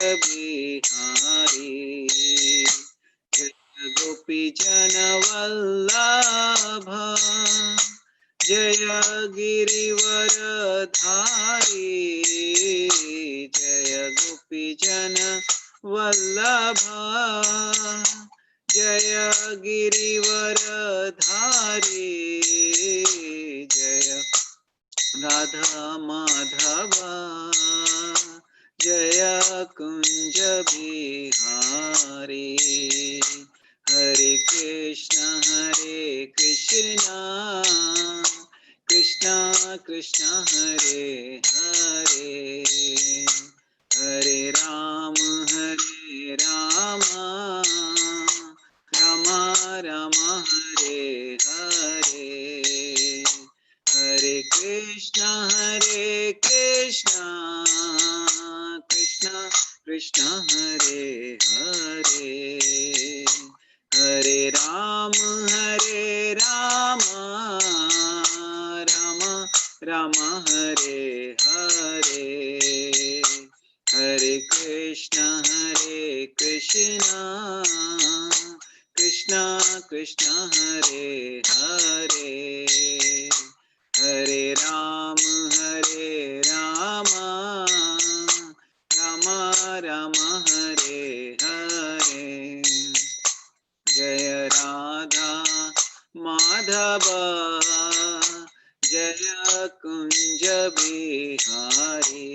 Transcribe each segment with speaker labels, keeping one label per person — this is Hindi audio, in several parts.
Speaker 1: बिहारी जय गोपी जन वल्लभ जय गिरिवरधारी जय गोपी जन वल्लभ जय गिरिवरधारी जय राधा माधव जय कुंज बिहारी हरे कृष्ण कृष्ण कृष्ण हरे हरे हरे राम राम राम हरे हरे हरे कृष्ण कृष्ण कृष्ण हरे हरे हरे राम राम राम हरे हरे हरे कृष्ण कृष्ण कृष्ण हरे हरे हरे राम राम राम हरे हरे जय राधा माधव जय कुंज बिहारी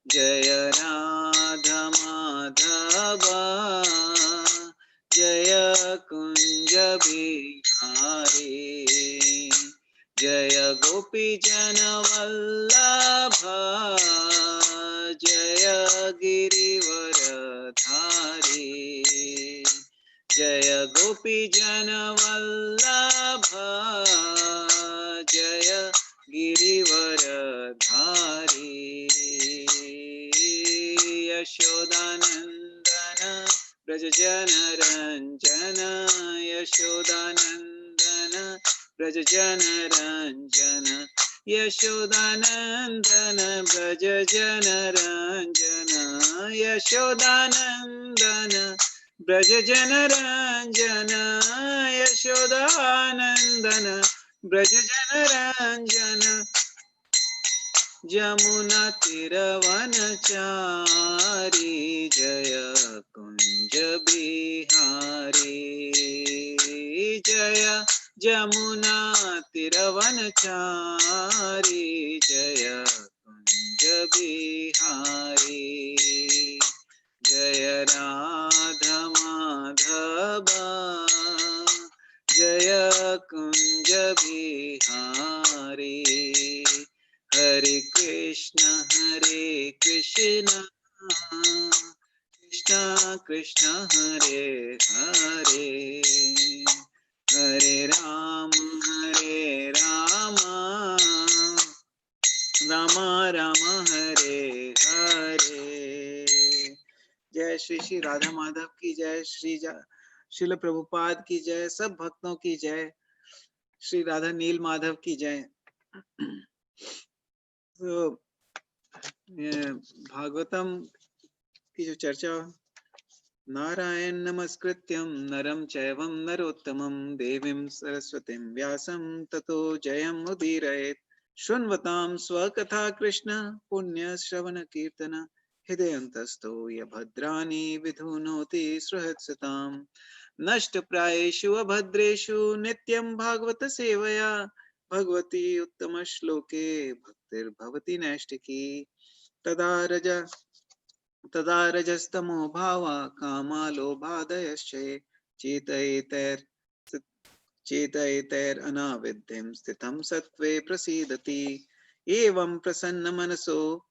Speaker 1: जय राधा माधव जय कुंज बिहारी जय गोपी जन वल्लभ जय गिरिवरधारी जय गोपी जन वल्लभ जय गिरिवरधारी यशोदानंदन ब्रज जन रंजन यशोदानंदन ब्रज जन रंजन यशोदानंदन ब्रज जन रंजन यशोदानंदन ब्रज जन रंजन यशोदानंदन ब्रज जन रंजन जमुना तीरवनचारी जय कुंज बिहारी जय जमुना तीरवनचारी जय कुंज बिहारी जय राधा माधव जय कुंज बिहारी हरे कृष्ण कृष्ण कृष्ण हरे हरे हरे राम राम हरे हरे। जय श्री श्री राधा माधव की जय, श्रील प्रभुपाद की जय, सब भक्तों की जय, श्री राधा नील माधव की जय। तो भागवतम की जो चर्चा, नारायण नमस्कृत्यं नरं चैवं नरोत्तमं देवीं सरस्वतीं व्यासं ततो जयं उदीरयेत्। शृण्वतां स्वकथा कृष्ण पुण्यश्रवण कीर्तन हृदयन्तस्थो य भद्राणि विधुनोति सहृत्सताम्। नष्टप्रायेषु अभद्रेषु नित्यं भागवत सेवया भगवती उत्तम श्लोके भक्तिर्भवति नैष्टिकी। तदा रजस्तमो भावा कामालोभादयश्च चेतयितैरनाविद्यं स्थितं सत्त्वे प्रसीदति। एवं प्रसन्न मनसो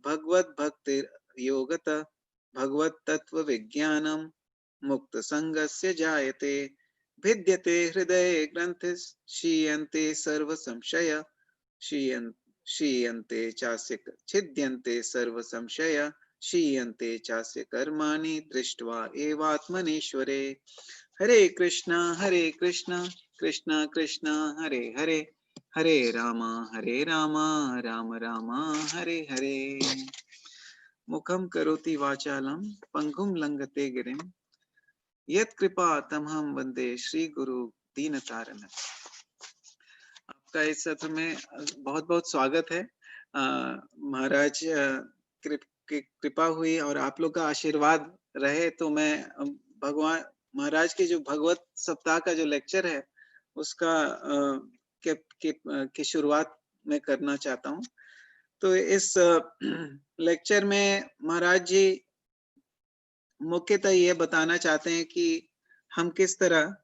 Speaker 1: भगवद्भक्तिर्योगतः भगवत्तत्त्वविज्ञानं मुक्तसंगस्य जायते। भिद्यते हृदये ग्रन्थिः क्षीयन्ते सर्वसंशय क्षीयन्ते चास्य छिद्यन्ते सर्वसंशय क्षीयन्ते चास्य कर्माणि दृष्ट्वा एवात्मनीश्वरे। हरे कृष्ण कृष्ण कृष्ण हरे हरे, हरे राम राम राम हरे हरे। मुखम करोति वाचालम पंगुम लंघते गिरिम यत् कृपा तमहम वंदे श्री गुरु दीन तारण। आपका इस सत्र में बहुत बहुत स्वागत है। महाराज की कृपा हुई और आप लोग का आशीर्वाद रहे तो मैं भगवान महाराज के जो भगवत सप्ताह का जो लेक्चर है उसका की शुरुआत मैं करना चाहता हूँ। तो इस लेक्चर में महाराज जी मुख्यतः ये बताना चाहते हैं कि हम किस तरह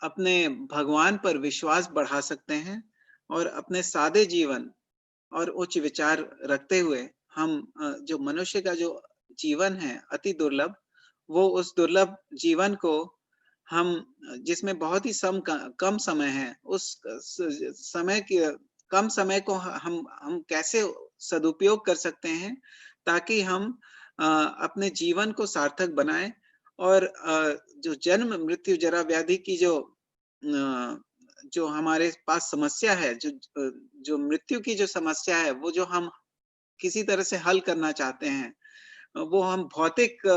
Speaker 1: अपने भगवान पर विश्वास बढ़ा सकते हैं और अपने सादे जीवन और उच्च विचार रखते हुए हम जो मनुष्य का जो जीवन है अति दुर्लभ, वो उस दुर्लभ जीवन को हम जिसमें बहुत ही कम समय है, उस समय के कम समय को हम कैसे सदुपयोग कर सकते हैं ताकि हम अपने जीवन को सार्थक बनाएं और जो जन्म मृत्यु जरा व्याधि की जो हमारे पास समस्या है, जो मृत्यु की जो समस्या है, वो जो हम किसी तरह से हल करना चाहते हैं, वो हम भौतिक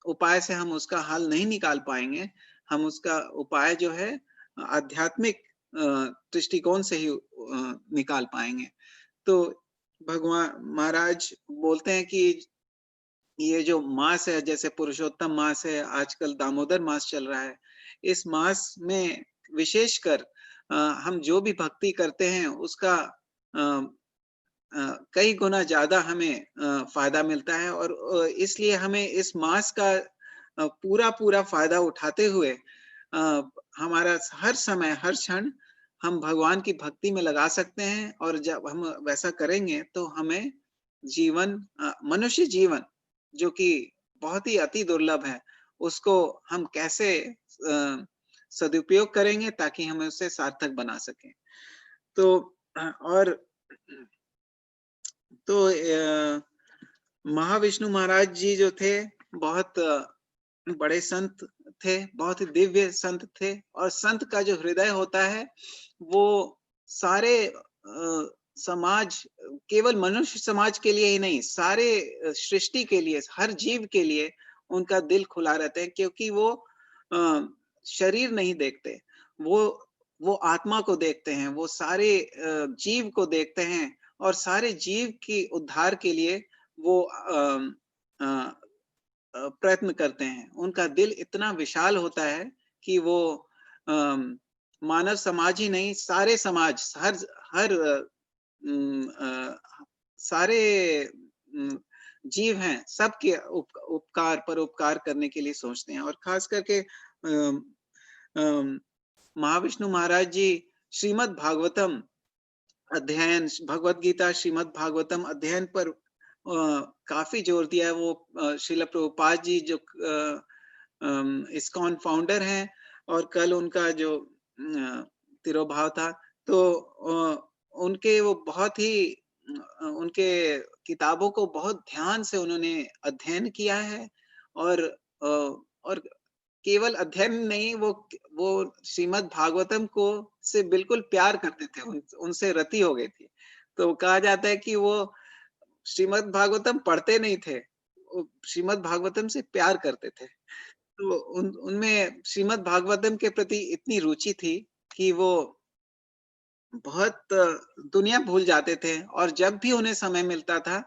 Speaker 1: उपाय से हम उसका हल नहीं निकाल पाएंगे। हम उसका उपाय जो है आध्यात्मिक दृष्टिकोण से ही निकाल पाएंगे। तो भगवान महाराज बोलते हैं कि ये जो मास है, जैसे पुरुषोत्तम मास है, आजकल दामोदर मास चल रहा है, इस मास में विशेषकर हम जो भी भक्ति करते हैं उसका कई गुना ज्यादा हमें फायदा मिलता है और इसलिए हमें इस मास का पूरा फायदा उठाते हुए हमारा हर समय हर क्षण हम भगवान की भक्ति में लगा सकते हैं। और जब हम वैसा करेंगे तो हमें जीवन मनुष्य जीवन जो कि बहुत ही अति दुर्लभ है, उसको हम कैसे सदुपयोग करेंगे ताकि हम उसे सार्थक बना सकें। तो और तो महाविष्णु महाराज जी जो थे बहुत बड़े संत थे, बहुत ही दिव्य संत थे। और संत का जो हृदय होता है वो सारे समाज, केवल मनुष्य समाज के लिए ही नहीं, सारे सृष्टि के लिए, हर जीव के लिए उनका दिल खुला रहता है, क्योंकि वो शरीर नहीं देखते, वो आत्मा को देखते हैं, वो सारे जीव को देखते हैं और सारे जीव की उद्धार के लिए वो प्रयत्न करते हैं। उनका दिल इतना विशाल होता है कि वो मानव समाज ही नहीं, सारे समाज, हर सारे जीव हैं, सबके उपकार पर उपकार करने के लिए सोचते हैं। और खास करके महाविष्णु महाराज जी श्रीमद् भागवतम अध्ययन, भगवत गीता श्रीमद् भागवतम अध्ययन पर काफी जोर दिया है। वो श्रील प्रभुपाद जी जो इस्कॉन फाउंडर हैं और कल उनका जो तिरोभाव था, तो उनके वो बहुत ही उनके किताबों को बहुत ध्यान से उन्होंने अध्ययन किया है और केवल अध्ययन नहीं, वो श्रीमद् भागवतम को से बिल्कुल प्यार करते थे, उनसे रति हो गई थी। तो कहा जाता है कि वो श्रीमद् भागवतम पढ़ते नहीं थे, श्रीमद् भागवतम से प्यार करते थे। तो उनमें श्रीमद् भागवतम के प्रति इतनी रुचि थी कि वो बहुत दुनिया भूल जाते थे और जब भी उन्हें समय मिलता था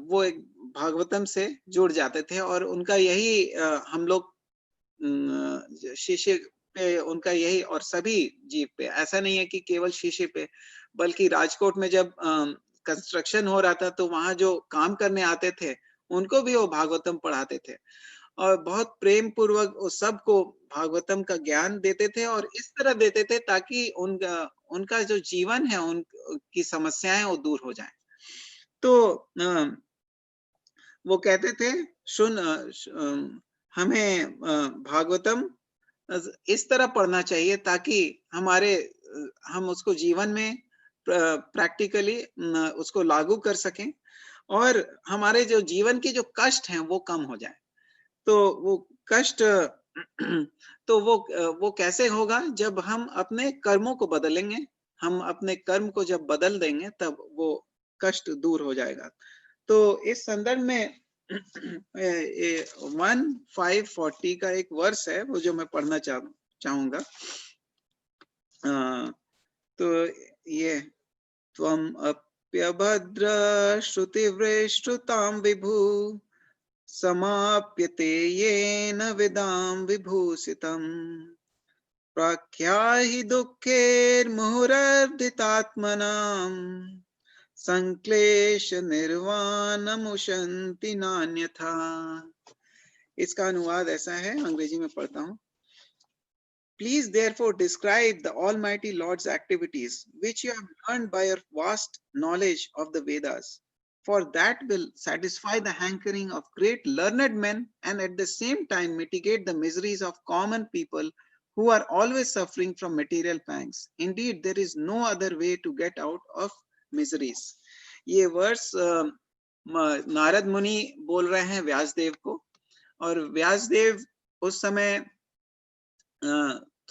Speaker 1: वो एक भागवतम से जुड़ जाते थे। और उनका यही हम लोग शिष्य पे उनका यही, और सभी जीव पे, ऐसा नहीं है कि केवल शिष्य पे, बल्कि राजकोट में जब कंस्ट्रक्शन हो रहा था तो वहां जो काम करने आते थे उनको भी वो भागवतम पढ़ाते थे और बहुत प्रेम पूर्वक सबको भागवतम का ज्ञान देते थे और इस तरह देते थे ताकि उनका जो जीवन है, उनकी समस्याएं वो दूर हो जाएं। तो वो कहते थे हमें भागवतम इस तरह पढ़ना चाहिए ताकि हम उसको जीवन में प्रैक्टिकली उसको लागू कर सकें और हमारे जो जीवन के जो कष्ट हैं वो कम हो जाए। तो वो कष्ट तो वो कैसे होगा? जब हम अपने कर्मों को बदलेंगे, हम अपने कर्म को जब बदल देंगे तब वो कष्ट दूर हो जाएगा। तो इस संदर्भ में 1540 का एक वर्ष है वो जो मैं पढ़ना चाहूंगा। तो ये त्वम अप्यभद्र श्रुतिवृष्टुतां विभु समाप्यते येन विदां विभूषितम् प्रख्याहि दुःखैर्मुहुरर्दितात्मनाम् संक्लेश निर्वाणमुशन्ति नान्यथा। इसका अनुवाद ऐसा है, अंग्रेजी में पढ़ता हूँ। Please therefore describe the Almighty Lord's activities, which you have learned by your vast knowledge of the Vedas, for that will satisfy the hankering of great learned men and at the same time mitigate the miseries of common people who are always suffering from material pangs. Indeed, there is no other way to get out of miseries. ये वर्ष नारद मुनि बोल रहे हैं व्यासदेव को, और व्यासदेव उस समय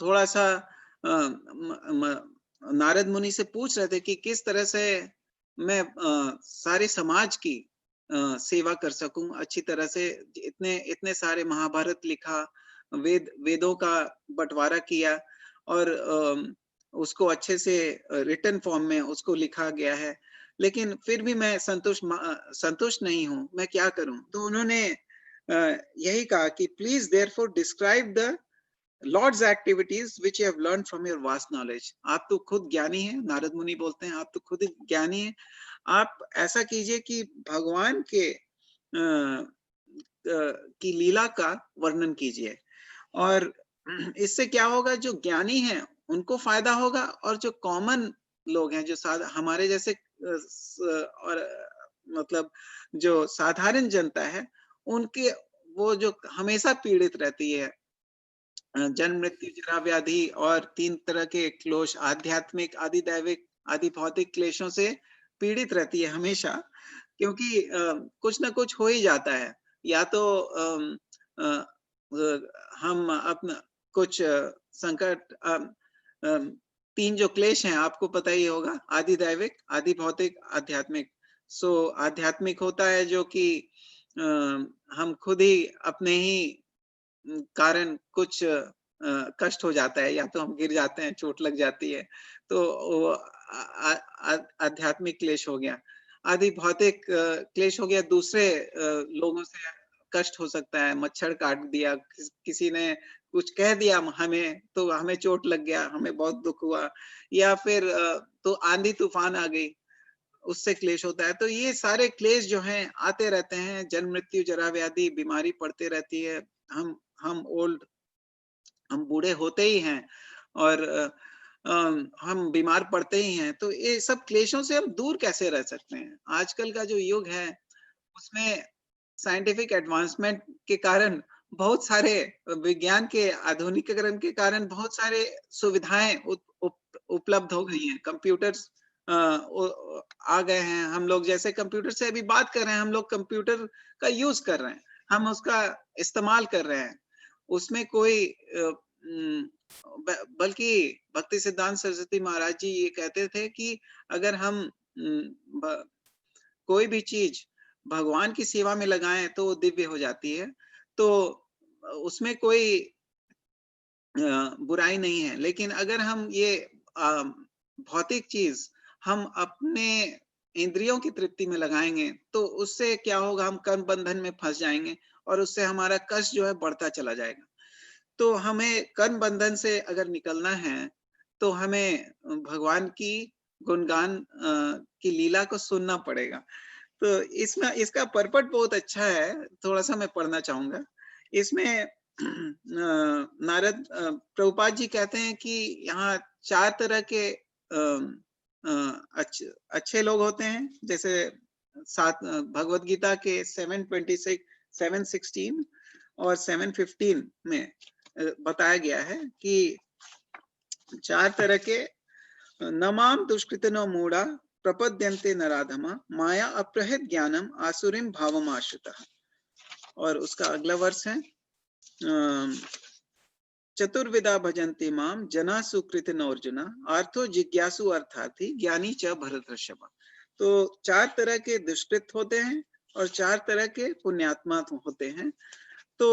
Speaker 1: थोड़ा सा नारद मुनि से पूछ रहे थे कि किस तरह से मैं सारे समाज की सेवा कर सकूं अच्छी तरह से। इतने सारे महाभारत लिखा, वेदों का बंटवारा किया और उसको अच्छे से रिटन फॉर्म में उसको लिखा गया है, लेकिन फिर भी मैं संतुष्ट नहीं हूं, मैं क्या करूं। तो उन्होंने यही कहा कि please therefore describe the Lord's activities which you have learned from your vast knowledge. आप तो खुद ज्ञानी हैं, नारद मुनि बोलते हैं, आप तो खुद ज्ञानी हैं, आप ऐसा कीजिए कि भगवान के की लीला का वर्णन कीजिए, और इससे क्या होगा, जो ज्ञानी हैं उनको फायदा होगा, और जो कॉमन लोग हैं, जो हमारे जैसे और मतलब जो साधारण जनता है, उनके वो जो हमेशा पीड़ित रहती है जन्म मृत्यु जरा व्याधि और 3 तरह के क्लेश, आध्यात्मिक, आदि दैविक, आदि भौतिक क्लेशों से पीड़ित रहती है हमेशा, क्योंकि कुछ ना कुछ हो ही जाता है। या तो हम अपना कुछ संकट, 3 जो क्लेश हैं आपको पता ही होगा, आदि दैविक, आदि भौतिक, आध्यात्मिक। सो आध्यात्मिक होता है जो कि हम खुद ही अपने ही कारण कुछ कष्ट हो जाता है, या तो हम गिर जाते हैं, चोट लग जाती है, तो वो आध्यात्मिक क्लेश हो गया। आदि भौतिक क्लेश हो गया, दूसरे लोगों से कष्ट हो सकता है, मच्छर काट दिया, किसी ने कुछ कह दिया हमें तो हमें चोट लग गया, हमें बहुत दुख हुआ, या फिर तो आंधी तूफान आ गई, उससे क्लेश होता है। तो ये सारे क्लेश जो हैं आते रहते हैं, जन्म मृत्यु जरा व्याधि, बीमारी पड़ते रहती है, हम बूढ़े होते ही हैं, और हम बीमार पड़ते ही हैं। तो ये सब क्लेशों से हम दूर कैसे रह सकते हैं? आजकल का जो युग है उसमें साइंटिफिक एडवांसमेंट के कारण, बहुत सारे विज्ञान के आधुनिकीकरण के कारण बहुत सारे सुविधाएं उपलब्ध हो गई हैं। कंप्यूटर्स आ गए हैं, हम लोग जैसे कंप्यूटर से अभी बात कर रहे हैं, हम लोग कंप्यूटर का यूज कर रहे हैं, हम उसका इस्तेमाल कर रहे हैं। उसमें कोई बल्कि भक्ति सिद्धांत सरस्वती महाराज जी ये कहते थे कि अगर हम कोई भी चीज भगवान की सेवा में लगाएं तो वो दिव्य हो जाती है, तो उसमें कोई बुराई नहीं है। लेकिन अगर हम ये भौतिक चीज हम अपने इंद्रियों की तृप्ति में लगाएंगे तो उससे क्या होगा, हम कर्म बंधन में फंस जाएंगे और उससे हमारा कष्ट जो है बढ़ता चला जाएगा। तो हमें कर्म बंधन से अगर निकलना है तो हमें भगवान की गुणगान की लीला को सुनना पड़ेगा। तो इसमें इसका पर्पट बहुत अच्छा है, थोड़ा सा मैं पढ़ना चाहूंगा। इसमें नारद प्रभुपाद जी कहते हैं कि यहाँ 4 तरह के अच्छे लोग होते हैं, जैसे भगवत गीता के 726, 716 और 715 में बताया गया है कि 4 तरह के नमाम दुष्कृतिनो मूढ़ा प्रपद्यन्ते नराधमा माया अप्रहित ज्ञानम आसुरिम भावम आश्रितः। और उसका अगला वर्ष है चतुर्विधा भजन्ति माम जना सुकृत अर्जुना अर्थो जिज्ञासु अर्थार्थी ज्ञानी च भरतर्षभ। तो 4 तरह के दुष्कृत होते हैं और 4 तरह के पुण्यात्मा होते हैं। तो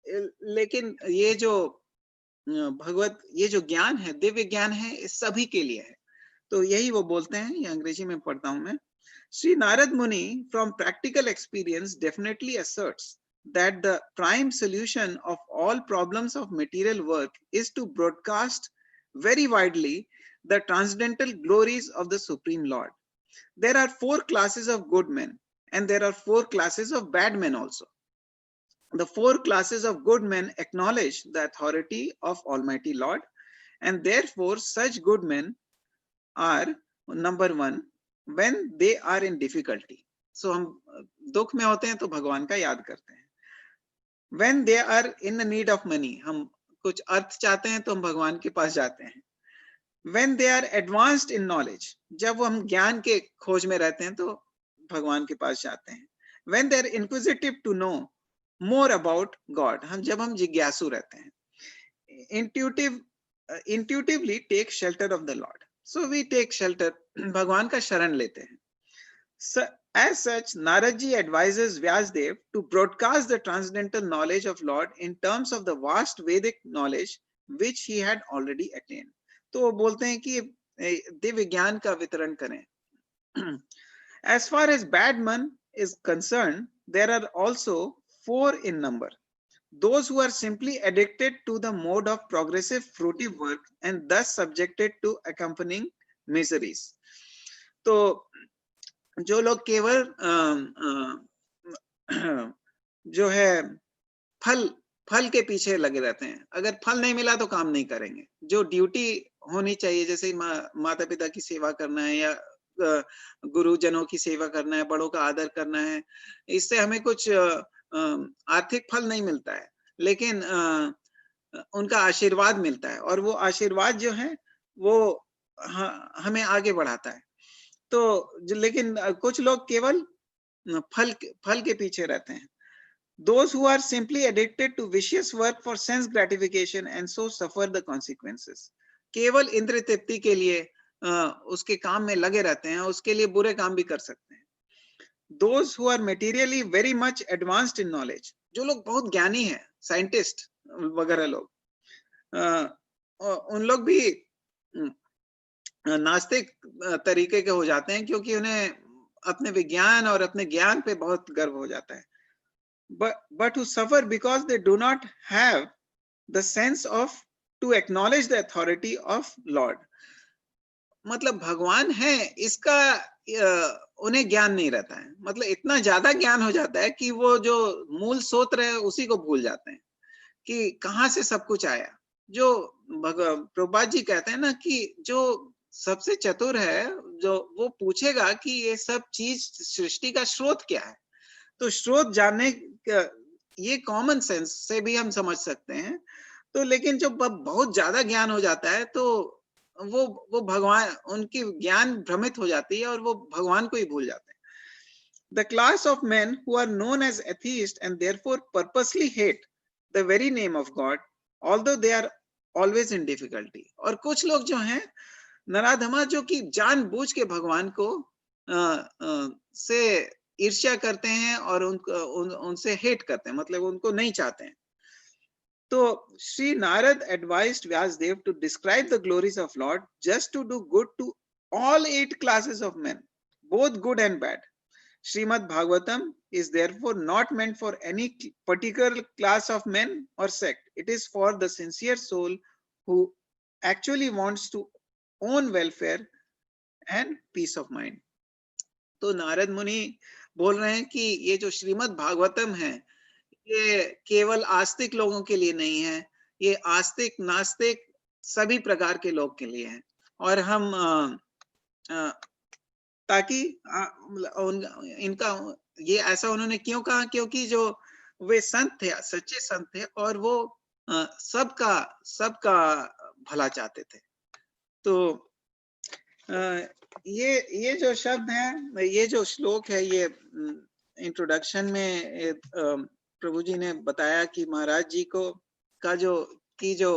Speaker 1: लेकिन ये जो भगवत ये जो ज्ञान है, दिव्य ज्ञान है, इस सभी के लिए है। तो यही वो बोलते हैं, ये अंग्रेजी में पढ़ता हूं मैं। श्री नारद मुनि from practical experience definitely asserts that the prime solution of all problems of material work is to broadcast very widely the transcendental glories of the Supreme Lord. There are 4 classes of good men and there are 4 classes of bad men also. The 4 classes of good men acknowledge the authority of Almighty Lord, and therefore such good men are, number 1, when they are in difficulty. So हम दुख में होते हैं तो भगवान का याद करते हैं। When they are in the need of money, हम कुछ अर्थ चाहते हैं तो हम भगवान के पास जाते हैं। When they are advanced in knowledge, जब हम ज्ञान के खोज में रहते हैं तो भगवान के पास जाते हैं। When they are inquisitive to know more about God, जब हम जिज्ञासु रहते हैं। Intuitively take shelter of the Lord, so we take shelter, भगवान का शरण लेते हैं। So, as such, Narad ji advises Vyasdev to broadcast the transcendental knowledge of Lord in terms of the vast Vedic knowledge which he had already attained. तो वो बोलते हैं कि दिव्य ज्ञान का वितरण करें। As far as bad man is concerned, there are also 4 in number. Those who are simply addicted to the mode of progressive fruitive work and thus subjected to accompanying miseries. तो जो लोग केवल जो है फल के पीछे लगे रहते हैं, अगर फल नहीं मिला तो काम नहीं करेंगे। जो ड्यूटी होनी चाहिए, जैसे माता पिता की सेवा करना है या गुरुजनों की सेवा करना है, बड़ों का आदर करना है, इससे हमें कुछ आर्थिक फल नहीं मिलता है, लेकिन उनका आशीर्वाद मिलता है, और वो आशीर्वाद जो है वो हमें आगे बढ़ाता है। तो लेकिन कुछ लोग केवल फल के पीछे रहते हैं। Those who are simply addicted to vicious work for sense gratification and so suffer the consequences. केवल इंद्रिय तृप्ति के लिए उसके काम में लगे रहते हैं, उसके लिए बुरे काम भी कर सकते हैं। Those who are materially very much advanced in knowledge, जो लोग बहुत ज्ञानी हैं, साइंटिस्ट वगैरह लोग, उन लोग भी नास्तिक तरीके के हो जाते हैं, क्योंकि उन्हें अपने विज्ञान और अपने ज्ञान पे बहुत गर्व हो जाता है। But who suffer because they do not have the sense of to acknowledge the authority of Lord. मतलब भगवान है इसका उन्हें ज्ञान नहीं रहता है। मतलब इतना ज्यादा ज्ञान हो जाता है कि वो जो मूल सूत्र है उसी को भूल जाते हैं कि कहाँ से सब कुछ आया। जो प्रभुपाद जी कहते हैं ना कि जो सबसे चतुर है, जो वो पूछेगा कि ये सब चीज सृष्टि का स्रोत क्या है, तो स्रोत जानने का ये कॉमन सेंस से भी हम समझ सकते हैं। तो लेकिन जब बहुत ज्यादा ज्ञान हो जाता है तो वो भगवान, उनकी ज्ञान भ्रमित हो जाती है और वो भगवान को ही भूल जाते हैं। The class of men who are known as atheists and therefore purposely hate the very name of God, although they are always in difficulty. और कुछ लोग जो हैं नराधमा, जो कि जानबूझ के भगवान को से ईर्ष्या करते हैं और उनसे हेट करते हैं, मतलब उनको नहीं चाहते हैं। तो Shri Narad advised Vyasdev to describe the glories of Lord just to do good to all 8 classes of men, both good and bad. Srimad Bhagavatam is therefore not meant for any particular class of men or sect. It is for the sincere soul who actually wants to own welfare and peace of mind. तो नारद मुनि बोल रहे हैं कि ये जो श्रीमद् भागवतम है, ये केवल आस्तिक लोगों के लिए नहीं है, ये आस्तिक नास्तिक सभी प्रकार के लोग के लिए है। और हम ताकि इनका ये ऐसा उन्होंने क्यों कहा, क्योंकि जो वे संत थे, सच्चे संत थे, और वो सबका भला चाहते थे। तो ये जो शब्द है, ये जो श्लोक है, ये इंट्रोडक्शन में प्रभु जी ने बताया कि महाराज जी को का जो की जो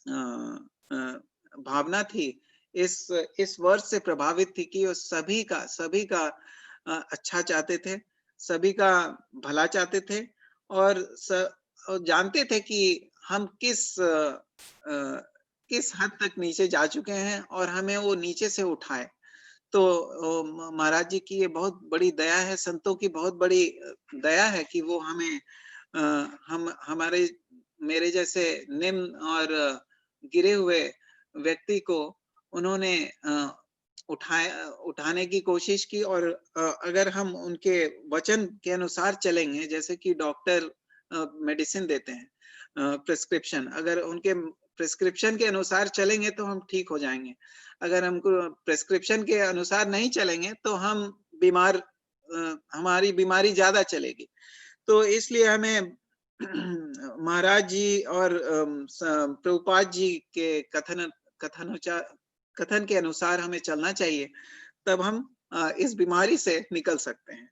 Speaker 1: अ, अ, भावना थी, इस वर्ष से प्रभावित थी कि वो सभी का अच्छा चाहते थे, सभी का भला चाहते थे और और जानते थे कि हम किस हद तक नीचे जा चुके हैं और हमें वो नीचे से उठाए। तो महाराज जी की ये बहुत बड़ी दया है, संतों की बहुत बड़ी दया है कि वो हमें अ, हम हमारे मेरे जैसे निम्न और गिरे हुए व्यक्ति को उन्होंने उठाने की कोशिश की और अगर हम उनके वचन के अनुसार चलेंगे, जैसे कि डॉक्टर मेडिसिन देते हैं, प्रिस्क्रिप्शन, अगर उनके प्रिस्क्रिप्शन के अनुसार चलेंगे तो हम ठीक हो जाएंगे। अगर हमको प्रिस्क्रिप्शन के अनुसार नहीं चलेंगे तो हम बीमार हमारी बीमारी ज्यादा चलेगी। तो इसलिए हमें महाराज जी और प्रभुपाद जी के कथन के अनुसार हमें चलना चाहिए, तब हम इस बीमारी से निकल सकते हैं।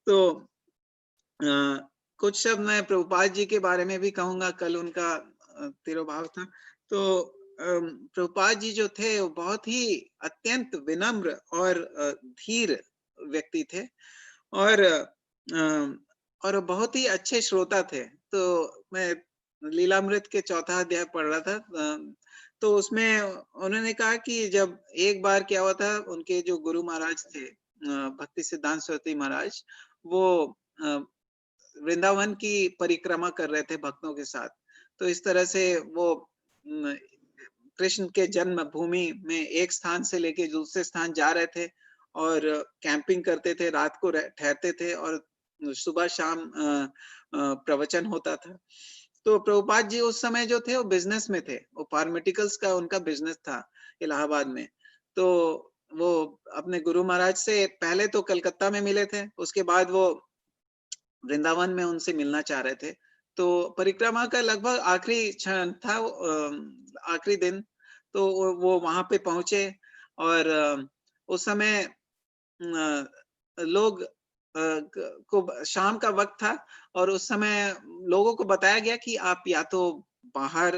Speaker 1: तो कुछ शब्द मैं प्रभुपाद जी के बारे में भी कहूंगा। कल उनका तिरोभाव था, तो प्रभुपाद जी जो थे वो बहुत ही अत्यंत विनम्र और धीर व्यक्ति थे और बहुत ही अच्छे श्रोता थे। तो मैं लीलामृत के चौथा अध्याय पढ़ रहा था, तो उसमें उन्होंने कहा कि जब एक बार क्या हुआ था, उनके जो गुरु महाराज थे भक्ति सिद्धांत सरस्वती महाराज, वो वृंदावन की परिक्रमा कर रहे थे भक्तों के साथ। तो इस तरह से वो कृष्ण के जन्म भूमि में एक स्थान से लेके दूसरे स्थान जा रहे थे और कैंपिंग करते थे, रात को ठहरते थे और सुबह शाम प्रवचन होता था। तो प्रभुपाद जी उस समय जो थे वो बिजनेस में थे, वो फार्मास्यूटिकल्स का उनका बिजनेस था इलाहाबाद में। तो वो अपने गुरु महाराज से पहले तो कलकत्ता में मिले थे, उसके बाद वो वृंदावन में उनसे मिलना चाह रहे थे। तो परिक्रमा का लगभग आखिरी क्षण था, आखिरी दिन, तो वो वहां पे पहुंचे और उस समय लोग को शाम का वक्त था और उस समय लोगों को बताया गया कि आप या तो बाहर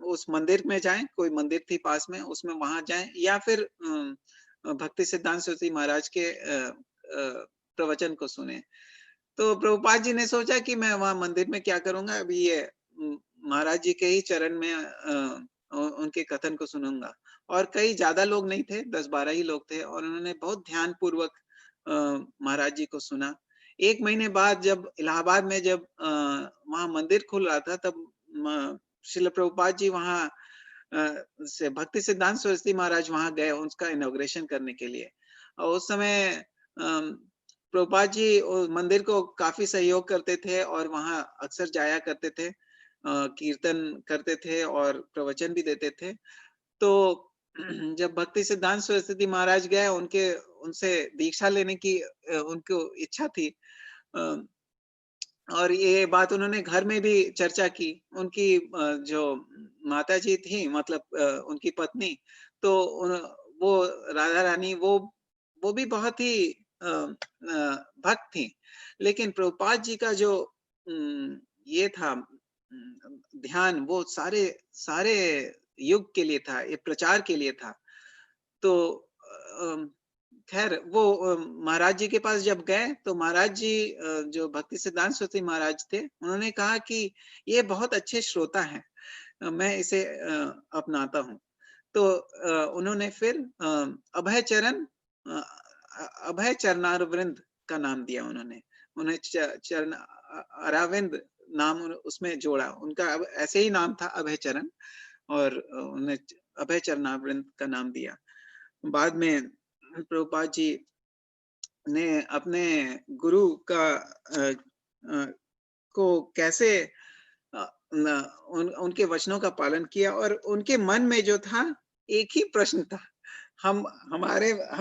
Speaker 1: उस मंदिर में जाएं, कोई मंदिर थी पास में, उसमें वहां जाएं, या फिर भक्ति सिद्धांत सरस्वती महाराज के प्रवचन को सुने। तो प्रभुपाद जी ने सोचा कि मैं वहां मंदिर में क्या करूंगा, अभी ये महाराज जी के ही चरण में उनके कथन को सुनूंगा। और कई ज्यादा लोग नहीं थे, 10-12 ही लोग थे और उन्होंने बहुत ध्यान पूर्वक महाराज जी को सुना। एक महीने बाद जब इलाहाबाद में जब वहां मंदिर खुल रहा था, तब श्रील प्रभुपाद जी वहां से भक्ति सिद्धांत सरस्वती महाराज वहां गए उसका इनॉग्रेशन करने के लिए। और उस समय प्रभुपाद जी मंदिर को काफी सहयोग करते थे और वहां अक्सर जाया करते थे, कीर्तन करते थे और प्रवचन भी देते थे। तो जब भक्ति सिद्धांत सरस्वती महाराज गए, उनसे दीक्षा लेने की उनको इच्छा थी और ये बात उन्होंने घर में भी चर्चा की। उनकी जो माता जी थी, मतलब उनकी पत्नी, तो वो राधा रानी, वो भी बहुत ही भक्त थी। लेकिन प्रभुपाद जी का जो ये था ध्यान, वो सारे सारे युग के लिए था, ये प्रचार के लिए था। तो खैर वो महाराज जी के पास जब गए तो महाराज जी जो भक्ति सिद्धांत सरस्वती महाराज थे, उन्होंने कहा कि ये बहुत अच्छे श्रोता हैं, मैं इसे अपनाता हूँ। तो उन्होंने फिर अभय चरणारविंद का नाम दिया। उन्होंने उन्हें चरण अरविंद नाम उसमें जोड़ा। उनका अब ऐसे ही नाम था, अभय चरण, और उन्हें अभय चरणारविंद का नाम दिया। बाद में प्रभुपाद जी ने अपने गुरु का को कैसे उनके वचनों का पालन किया और उनके मन में जो था एक ही प्रश्न था। हम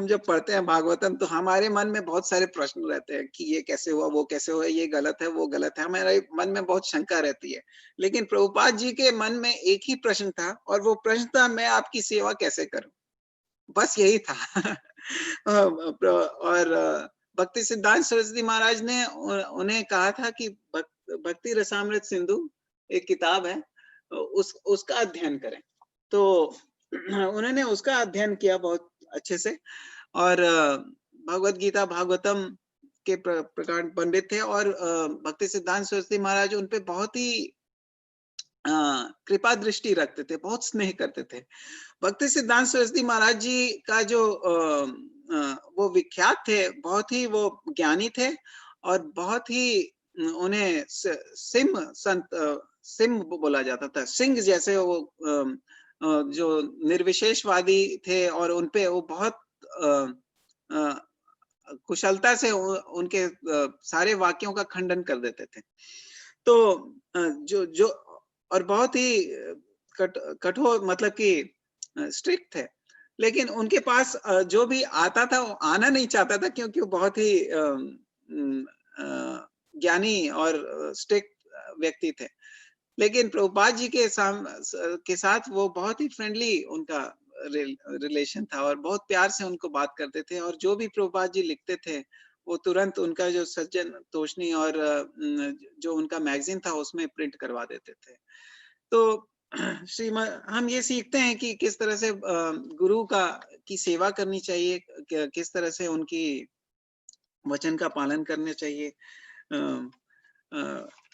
Speaker 1: जब पढ़ते हैं भागवतम तो हमारे मन में बहुत सारे प्रश्न रहते हैं कि ये कैसे हुआ, वो कैसे हुआ, ये गलत है, वो गलत है, हमारे मन में बहुत शंका रहती है। लेकिन प्रभुपाद जी के मन में एक ही प्रश्न था और वो प्रश्न था, मैं आपकी सेवा कैसे करूं, बस यही था। और भक्ति सिद्धांत सरस्वती महाराज ने उन्हें कहा था कि भक्ति रसामृत सिंधु एक किताब है, उसका अध्ययन करें। तो उन्होंने उसका अध्ययन किया बहुत अच्छे से, और भगवत गीता भागवतम के प्रकांड पंडित थे, और भक्ति सिद्धांत सरस्वती महाराज उन पे बहुत ही कृपा दृष्टि रखते थे, बहुत स्नेह करते थे। भक्ति सिद्धांत सरस्वती महाराज जी का जो वो विख्यात थे, बहुत ही वो ज्ञानी थे, और बहुत ही उन्हें सिम बोला जाता था, सिंह जैसे वो जो निर्विशेषवादी थे, और उनपे वो बहुत कुशलता से उनके सारे वाक्यों का खंडन कर देते थे। तो जो जो और बहुत ही कठोर, मतलब कि स्ट्रिक्ट थे, लेकिन उनके पास जो भी आता था वो आना नहीं चाहता था, क्योंकि वो बहुत ही ज्ञानी और स्ट्रिक्ट व्यक्ति थे। लेकिन प्रभुपाद जी के साथ वो बहुत ही फ्रेंडली उनका रिलेशन था, और बहुत प्यार से उनको बात करते थे, और जो भी प्रभुपाद जी लिखते थे वो तुरंत उनका जो सज्जन तोषणी और जो उनका मैगजीन था उसमें प्रिंट करवा देते थे। तो हम ये सीखते हैं कि किस तरह से गुरु की सेवा करनी चाहिए, किस तरह से उनकी वचन का पालन करना चाहिए।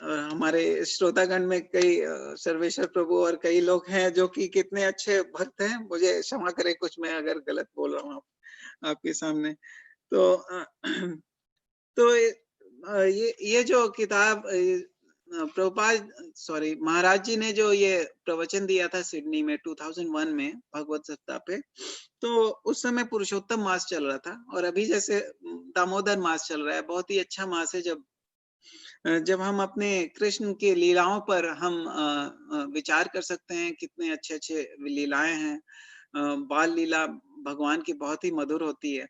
Speaker 1: हमारे श्रोतागण में कई सर्वेश्वर प्रभु और कई लोग हैं जो कि कितने अच्छे भक्त हैं, मुझे क्षमा करें कुछ मैं अगर गलत बोल रहा हूँ आपके सामने। तो तो ये जो किताब प्रभुपाद महाराज जी ने जो ये प्रवचन दिया था सिडनी में 2001 में भगवत सप्ताह पे, तो उस समय पुरुषोत्तम मास चल रहा था, और अभी जैसे दामोदर मास चल रहा है। बहुत ही अच्छा मास है, जब हम अपने कृष्ण की लीलाओं पर हम विचार कर सकते हैं। कितने अच्छे अच्छे लीलाएं हैं। बाल लीला भगवान की बहुत ही मधुर होती है,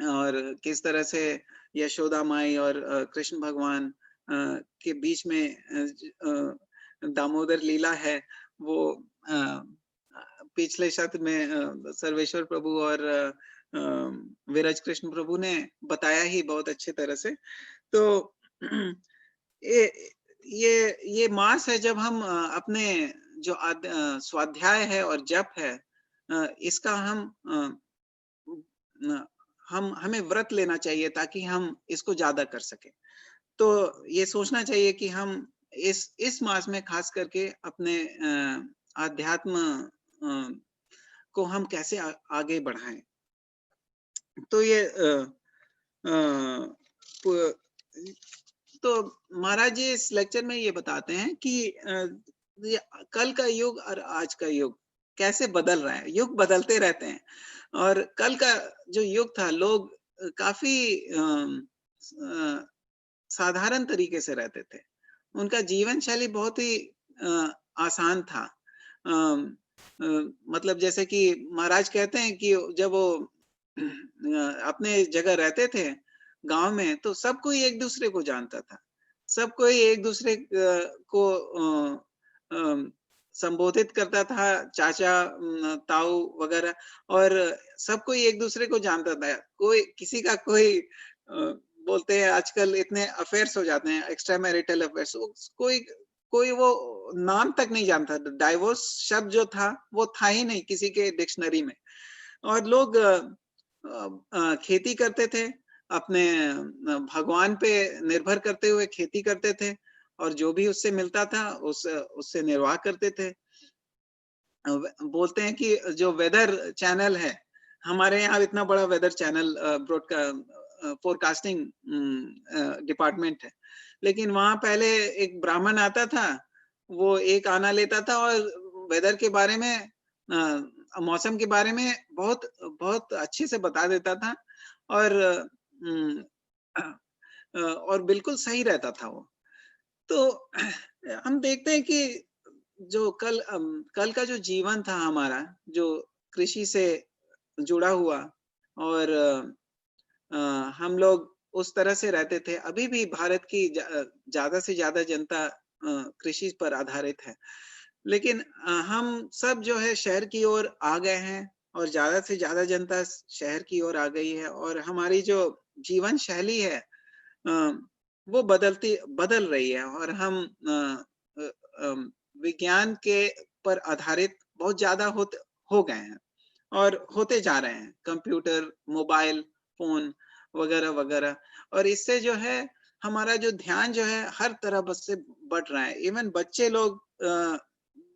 Speaker 1: और किस तरह से यशोदा माई और कृष्ण भगवान के बीच में दामोदर लीला है। वो पिछले सत्र में सर्वेश्वर प्रभु और विरज कृष्ण प्रभु ने बताया ही बहुत अच्छे तरह से। तो ये मास है जब हम अपने जो स्वाध्याय है और जप है, इसका हमें व्रत लेना चाहिए ताकि हम इसको ज्यादा कर सके। तो ये सोचना चाहिए कि हम इस मास में खास करके अपने आध्यात्म को हम कैसे आगे बढ़ाएं। तो ये तो महाराज जी इस लेक्चर में ये बताते हैं कि कल का युग और आज का युग कैसे बदल रहा है। युग बदलते रहते हैं, और कल का जो युग था, लोग काफी साधारण तरीके से रहते थे। उनका जीवन शैली बहुत ही आसान था। मतलब जैसे कि महाराज कहते हैं कि जब वो अपने जगह रहते थे गांव में, तो सब कोई एक दूसरे को जानता था। सब कोई एक दूसरे को संबोधित करता था, चाचा ताऊ वगैरह, और सब कोई एक दूसरे को जानता था। कोई किसी का कोई बोलते हैं आजकल इतने अफेयर्स हो जाते हैं, एक्स्ट्रा मैरिटल अफेयर्स, कोई वो नाम तक नहीं जानता। डाइवोर्स शब्द जो था वो था ही नहीं किसी के डिक्शनरी में। और लोग खेती करते थे, अपने भगवान पे निर्भर करते हुए खेती करते थे, और जो भी उससे मिलता था उससे निर्वाह करते थे। बोलते हैं कि जो वेदर चैनल है, हमारे यहाँ इतना बड़ा वेदर चैनल फोरकास्टिंग डिपार्टमेंट है, लेकिन वहां पहले एक ब्राह्मण आता था, वो एक आना लेता था और वेदर के बारे में, मौसम के बारे में बहुत बहुत अच्छे से बता देता था, और बिल्कुल सही रहता था वो। तो हम देखते हैं कि जो कल का जो जीवन था हमारा, जो कृषि से जुड़ा हुआ, और हम लोग उस तरह से रहते थे। अभी भी भारत की ज्यादा से ज्यादा जनता कृषि पर आधारित है, लेकिन हम सब जो है शहर की ओर आ गए हैं, और ज्यादा से ज्यादा जनता शहर की ओर आ गई है, और हमारी जो जीवन शैली है वो बदल रही है, और हम विज्ञान के पर आधारित बहुत ज्यादा हो गए हैं और होते जा रहे हैं, कंप्यूटर, मोबाइल फोन वगैरह वगैरह। और इससे जो है हमारा जो ध्यान जो है हर तरह बस से बढ़ रहा है। इवन बच्चे लोग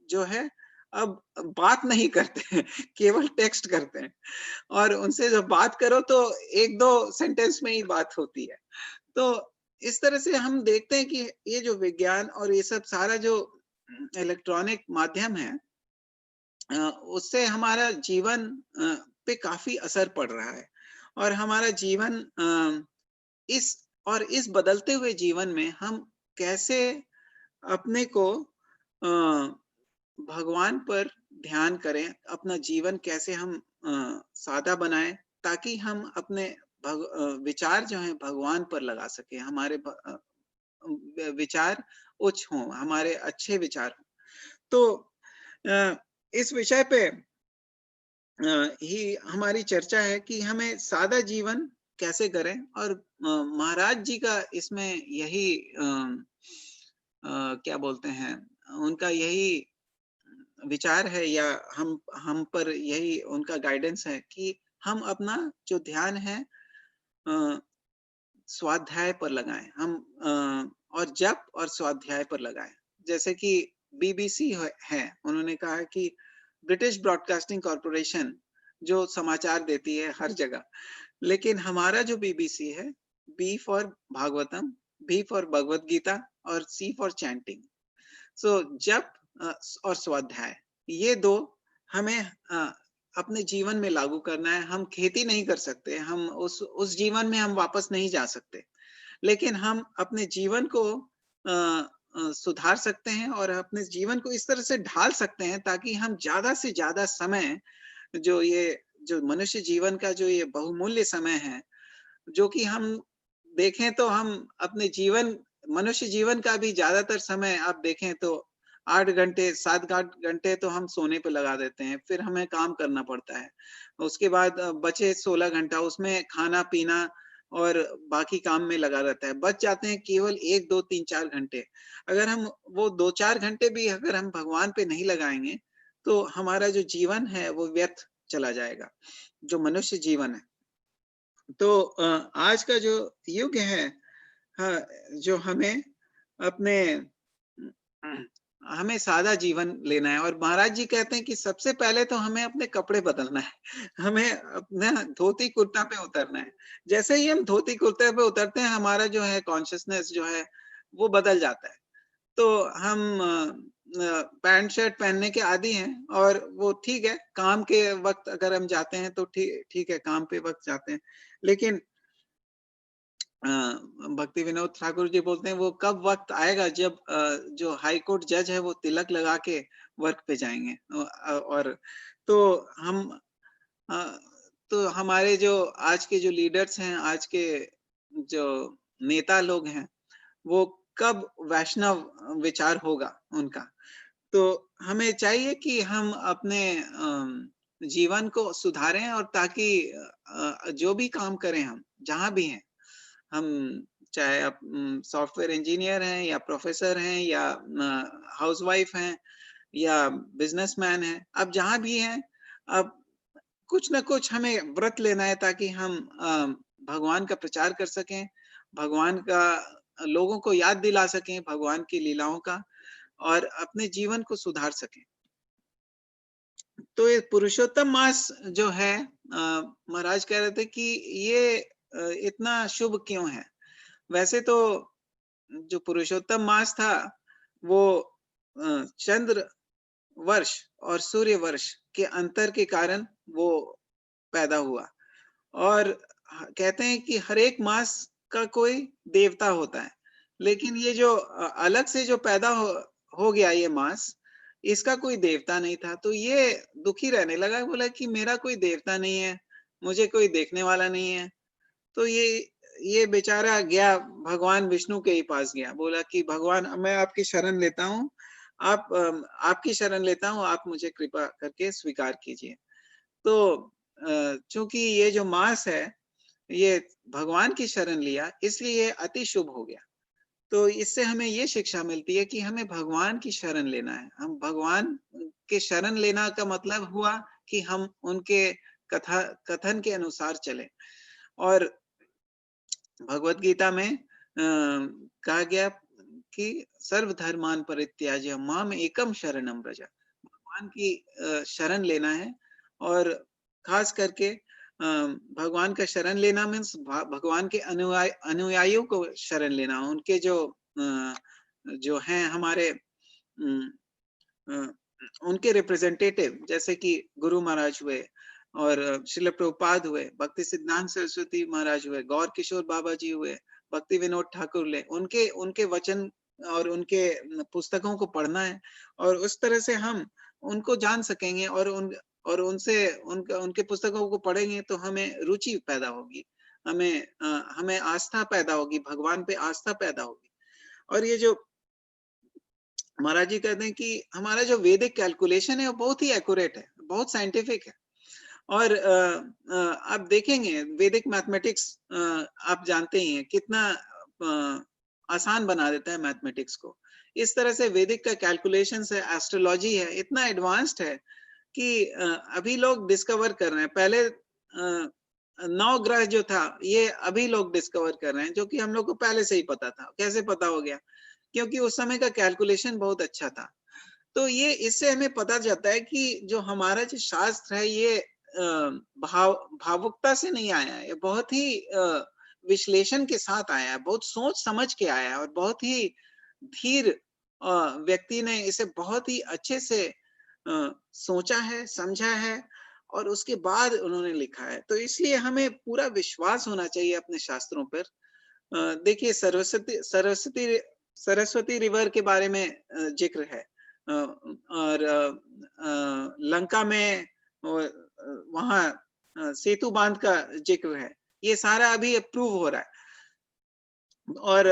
Speaker 1: जो है अब बात नहीं करते हैं, केवल टेक्स्ट करते हैं, और उनसे जब बात करो तो एक दो सेंटेंस में ही बात होती है। तो इस तरह से हम देखते हैं कि ये जो विज्ञान और ये सब सारा जो इलेक्ट्रॉनिक माध्यम है, उससे हमारा जीवन पे काफी असर पड़ रहा है। और हमारा जीवन इस इस बदलते हुए जीवन में हम कैसे अपने को भगवान पर ध्यान करें, अपना जीवन कैसे हम सादा बनाएं, ताकि हम अपने विचार जो है भगवान पर लगा सके, हमारे विचार उच्च हों, हमारे अच्छे विचार हों। तो इस विषय पे ही हमारी चर्चा है कि हमें सादा जीवन कैसे करें। और महाराज जी का इसमें यही क्या बोलते हैं, उनका यही विचार है, या हम पर यही उनका गाइडेंस है कि हम अपना जो ध्यान है स्वाध्याय पर लगाएं, हम और जप और स्वाध्याय पर लगाएं। जैसे कि बीबीसी है, उन्होंने कहा कि ब्रिटिश ब्रॉडकास्टिंग कॉरपोरेशन जो समाचार देती है हर जगह, लेकिन हमारा जो बीबीसी है, B for Bhagavatam, B for Bhagavad Gita और सी फॉर चैंटिंग। सो जप और स्वाध्याय, ये दो हमें अपने जीवन में लागू करना है। हम खेती नहीं कर सकते, हम उस जीवन में हम वापस नहीं जा सकते, लेकिन हम अपने जीवन को सुधार सकते हैं और अपने जीवन को इस तरह से ढाल सकते हैं ताकि हम ज्यादा से ज्यादा समय, जो मनुष्य जीवन का जो ये बहुमूल्य समय है, जो कि हम देखें तो हम अपने जीवन, मनुष्य जीवन का भी ज्यादातर समय आप देखें तो 8 घंटे 7 घंटे तो हम सोने पे लगा देते हैं, फिर हमें काम करना पड़ता है। उसके बाद बचे 16 घंटा उसमें खाना पीना और बाकी काम में लगा रहता है, बच जाते हैं केवल 1 2 3 4 घंटे। अगर हम वो 2-4 घंटे भी अगर हम भगवान पे नहीं लगाएंगे तो हमारा जो जीवन है वो व्यर्थ चला जाएगा, जो मनुष्य जीवन है। तो आज का जो युग है, हाँ, जो हमें सादा जीवन लेना है। और महाराज जी कहते हैं कि सबसे पहले तो हमें अपने कपड़े बदलना है, हमें अपना धोती कुर्ता पे उतरना है। जैसे ही हम धोती कुर्ते पे उतरते हैं, हमारा जो है कॉन्शियसनेस जो है वो बदल जाता है। तो हम पैंट शर्ट पहनने के आदी हैं, और वो ठीक है, काम के वक्त अगर हम जाते हैं तो ठीक है, काम पे वक्त जाते हैं। लेकिन भक्ति विनोद ठाकुर जी बोलते हैं वो कब वक्त आएगा जब जो हाई कोर्ट जज है वो तिलक लगा के वर्क पे जाएंगे। और तो हम अ, तो हमारे जो आज के जो लीडर्स हैं, आज के जो नेता लोग हैं, वो कब वैष्णव विचार होगा उनका। तो हमें चाहिए कि हम अपने जीवन को सुधारें, और ताकि जो भी काम करें, हम जहां भी हैं, हम चाहे आप सॉफ्टवेयर इंजीनियर हैं या प्रोफेसर हैं या हाउसवाइफ हैं या बिजनेसमैन हैं, अब जहां भी हैं, अब कुछ ना कुछ हमें व्रत लेना है ताकि हम भगवान का प्रचार कर सकें, भगवान का लोगों को याद दिला सकें भगवान की लीलाओं का, और अपने जीवन को सुधार सकें। तो ये पुरुषोत्तम मास जो है, महाराज कह रहे थे कि ये इतना शुभ क्यों है। वैसे तो जो पुरुषोत्तम मास था वो चंद्र वर्ष और सूर्य वर्ष के अंतर के कारण वो पैदा हुआ। और कहते हैं कि हर एक मास का कोई देवता होता है, लेकिन ये जो अलग से जो पैदा हो गया ये मास, इसका कोई देवता नहीं था। तो ये दुखी रहने लगा, बोला कि मेरा कोई देवता नहीं है, मुझे कोई देखने वाला नहीं है। तो ये बेचारा गया भगवान विष्णु के ही पास गया, बोला कि भगवान मैं आपकी शरण लेता हूँ, आपकी शरण लेता हूँ, आप मुझे कृपा करके स्वीकार कीजिए। तो चूंकि ये जो मास है ये भगवान की शरण लिया, इसलिए ये अति शुभ हो गया। तो इससे हमें ये शिक्षा मिलती है कि हमें भगवान की शरण लेना है। हम भगवान के शरण लेना का मतलब हुआ कि हम उनके कथन के अनुसार चलें। और भगवत गीता में कहा गया कि सर्वधर्मान परित्याज्य माम एकम शरणम व्रज। भगवान की शरण लेना है, और खास करके भगवान का शरण लेना मीन्स भगवान के अनुयायियों को शरण लेना। उनके जो हैं हमारे उनके रिप्रेजेंटेटिव, जैसे कि गुरु महाराज हुए, और श्रील प्रभुपाद हुए, भक्ति सिद्धांत सरस्वती महाराज हुए, गौर किशोर बाबा जी हुए, भक्ति विनोद ठाकुर ले, उनके उनके वचन और उनके पुस्तकों को पढ़ना है, और उस तरह से हम उनको जान सकेंगे, और उनसे उनके पुस्तकों को पढ़ेंगे तो हमें रुचि पैदा होगी, हमें आस्था पैदा होगी, भगवान पे आस्था पैदा होगी। और ये जो महाराज जी कहते हैं कि हमारा जो वैदिक कैलकुलेशन है वो बहुत ही एक्यूरेट है, बहुत साइंटिफिक है। और आप देखेंगे वैदिक मैथमेटिक्स, आप जानते ही हैं कितना आसान बना देता है मैथमेटिक्स को। इस तरह से वैदिक का कैलकुलेशन है, एस्ट्रोलॉजी है, इतना एडवांस्ड है कि अभी लोग डिस्कवर कर रहे हैं। पहले 9 ग्रह जो था ये अभी लोग डिस्कवर कर रहे हैं, जो कि हम लोग को पहले से ही पता था। कैसे पता हो गया? क्योंकि उस समय का कैलकुलेशन बहुत अच्छा था। तो ये इससे हमें पता चलता है कि जो हमारा जो शास्त्र है ये भावुकता से नहीं आया है, ये बहुत ही विश्लेषण के साथ आया है, बहुत सोच समझ के आया है, और बहुत ही धीर व्यक्ति ने इसे बहुत ही अच्छे से सोचा है, समझा है, और उसके बाद उन्होंने लिखा है। तो इसलिए हमें पूरा विश्वास होना चाहिए अपने शास्त्रों पर। देखिए सरस्वती रिवर के बारे में जिक्र है, और लंका में वहां सेतु बांध का जिक्र है। ये सारा अभी अप्रूव हो रहा है। और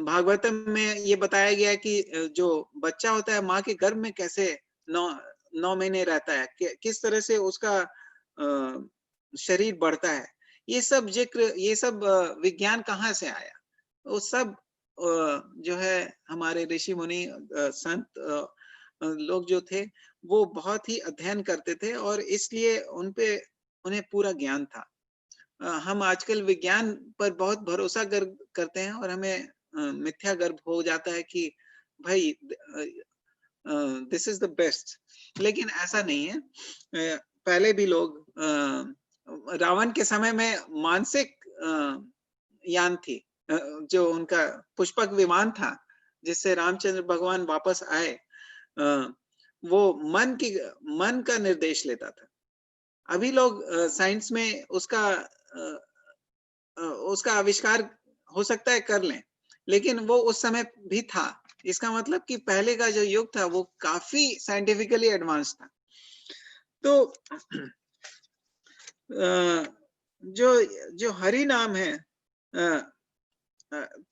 Speaker 1: भागवतम में ये बताया गया है कि जो बच्चा होता है माँ के गर्भ में कैसे 9 महीने रहता है, किस तरह से उसका शरीर बढ़ता है। ये सब जिक्र, ये सब विज्ञान कहाँ से आया? वो सब जो है हमारे ऋषि मुनि संत लोग जो थे वो बहुत ही अध्ययन करते थे, और इसलिए उन्हें पूरा ज्ञान था। हम आजकल विज्ञान पर बहुत भरोसा करते हैं, और हमें मिथ्या गर्भ हो जाता है कि भाई दिस इज द बेस्ट। लेकिन ऐसा नहीं है। पहले भी लोग रावण के समय में मानसिक यान थी, जो उनका पुष्पक विमान था जिससे रामचंद्र भगवान वापस आए, वो मन का निर्देश लेता था। अभी लोग साइंस में उसका आविष्कार हो सकता है कर लें, लेकिन वो उस समय भी था। इसका मतलब कि पहले का जो युग था वो काफी साइंटिफिकली एडवांस था। तो जो हरि नाम है,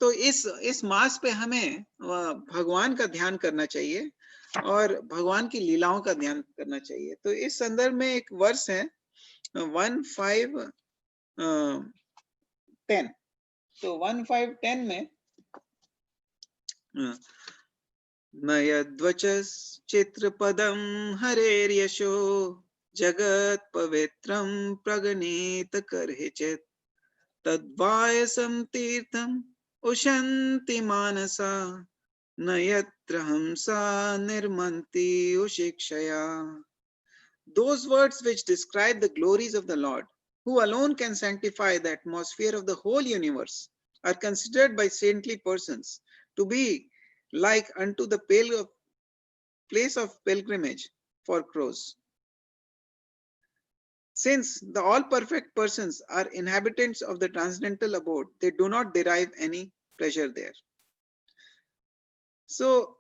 Speaker 1: तो इस मास पे हमें भगवान का ध्यान करना चाहिए, और भगवान की लीलाओं का ध्यान करना चाहिए। तो इस संदर्भ में एक वर्ष है 1:5-10। तो 1:5-10 में न यद्वचश्चित्रपदं हरेर्यशो जगत् पवित्रं प्रगणित कर्हिचित् तद्वायसं तीर्थम् उशन्ति मानसा न यत्र हंसा निर्मन्ति उशिक्षया। Those words which describe the glories of the Lord, who alone can sanctify the atmosphere of the whole universe, are considered by saintly persons to be like unto the place of pilgrimage for crows. Since the all-perfect persons are inhabitants of the transcendental abode, they do not derive any pleasure there. So,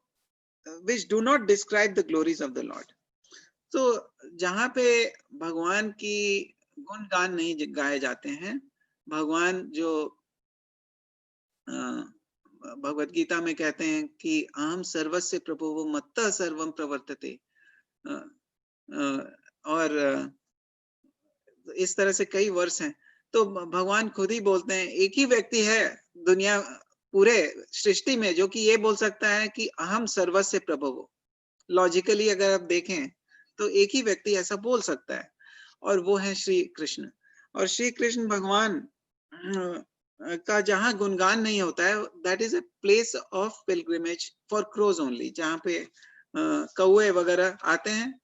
Speaker 1: which do not describe the glories of the Lord. तो जहाँ पे भगवान की गुणगान नहीं गाए जाते हैं, भगवान जो भगवत गीता में कहते हैं कि अहम सर्वस्य प्रभुः मत्तः सर्वं प्रवर्तते, और इस तरह से कई वर्ष हैं। तो भगवान खुद ही बोलते हैं, एक ही व्यक्ति है दुनिया पूरे सृष्टि में जो कि ये बोल सकता है कि अहम सर्वस्य प्रभवो। लॉजिकली अगर आप देखें तो एक ही व्यक्ति ऐसा बोल सकता है, और वो है श्री कृष्ण। और श्री कृष्ण भगवान का जहाँ गुणगान नहीं होता है, that is a place of pilgrimage for crows only, जहाँ पे कौवे वगैरह आते हैं।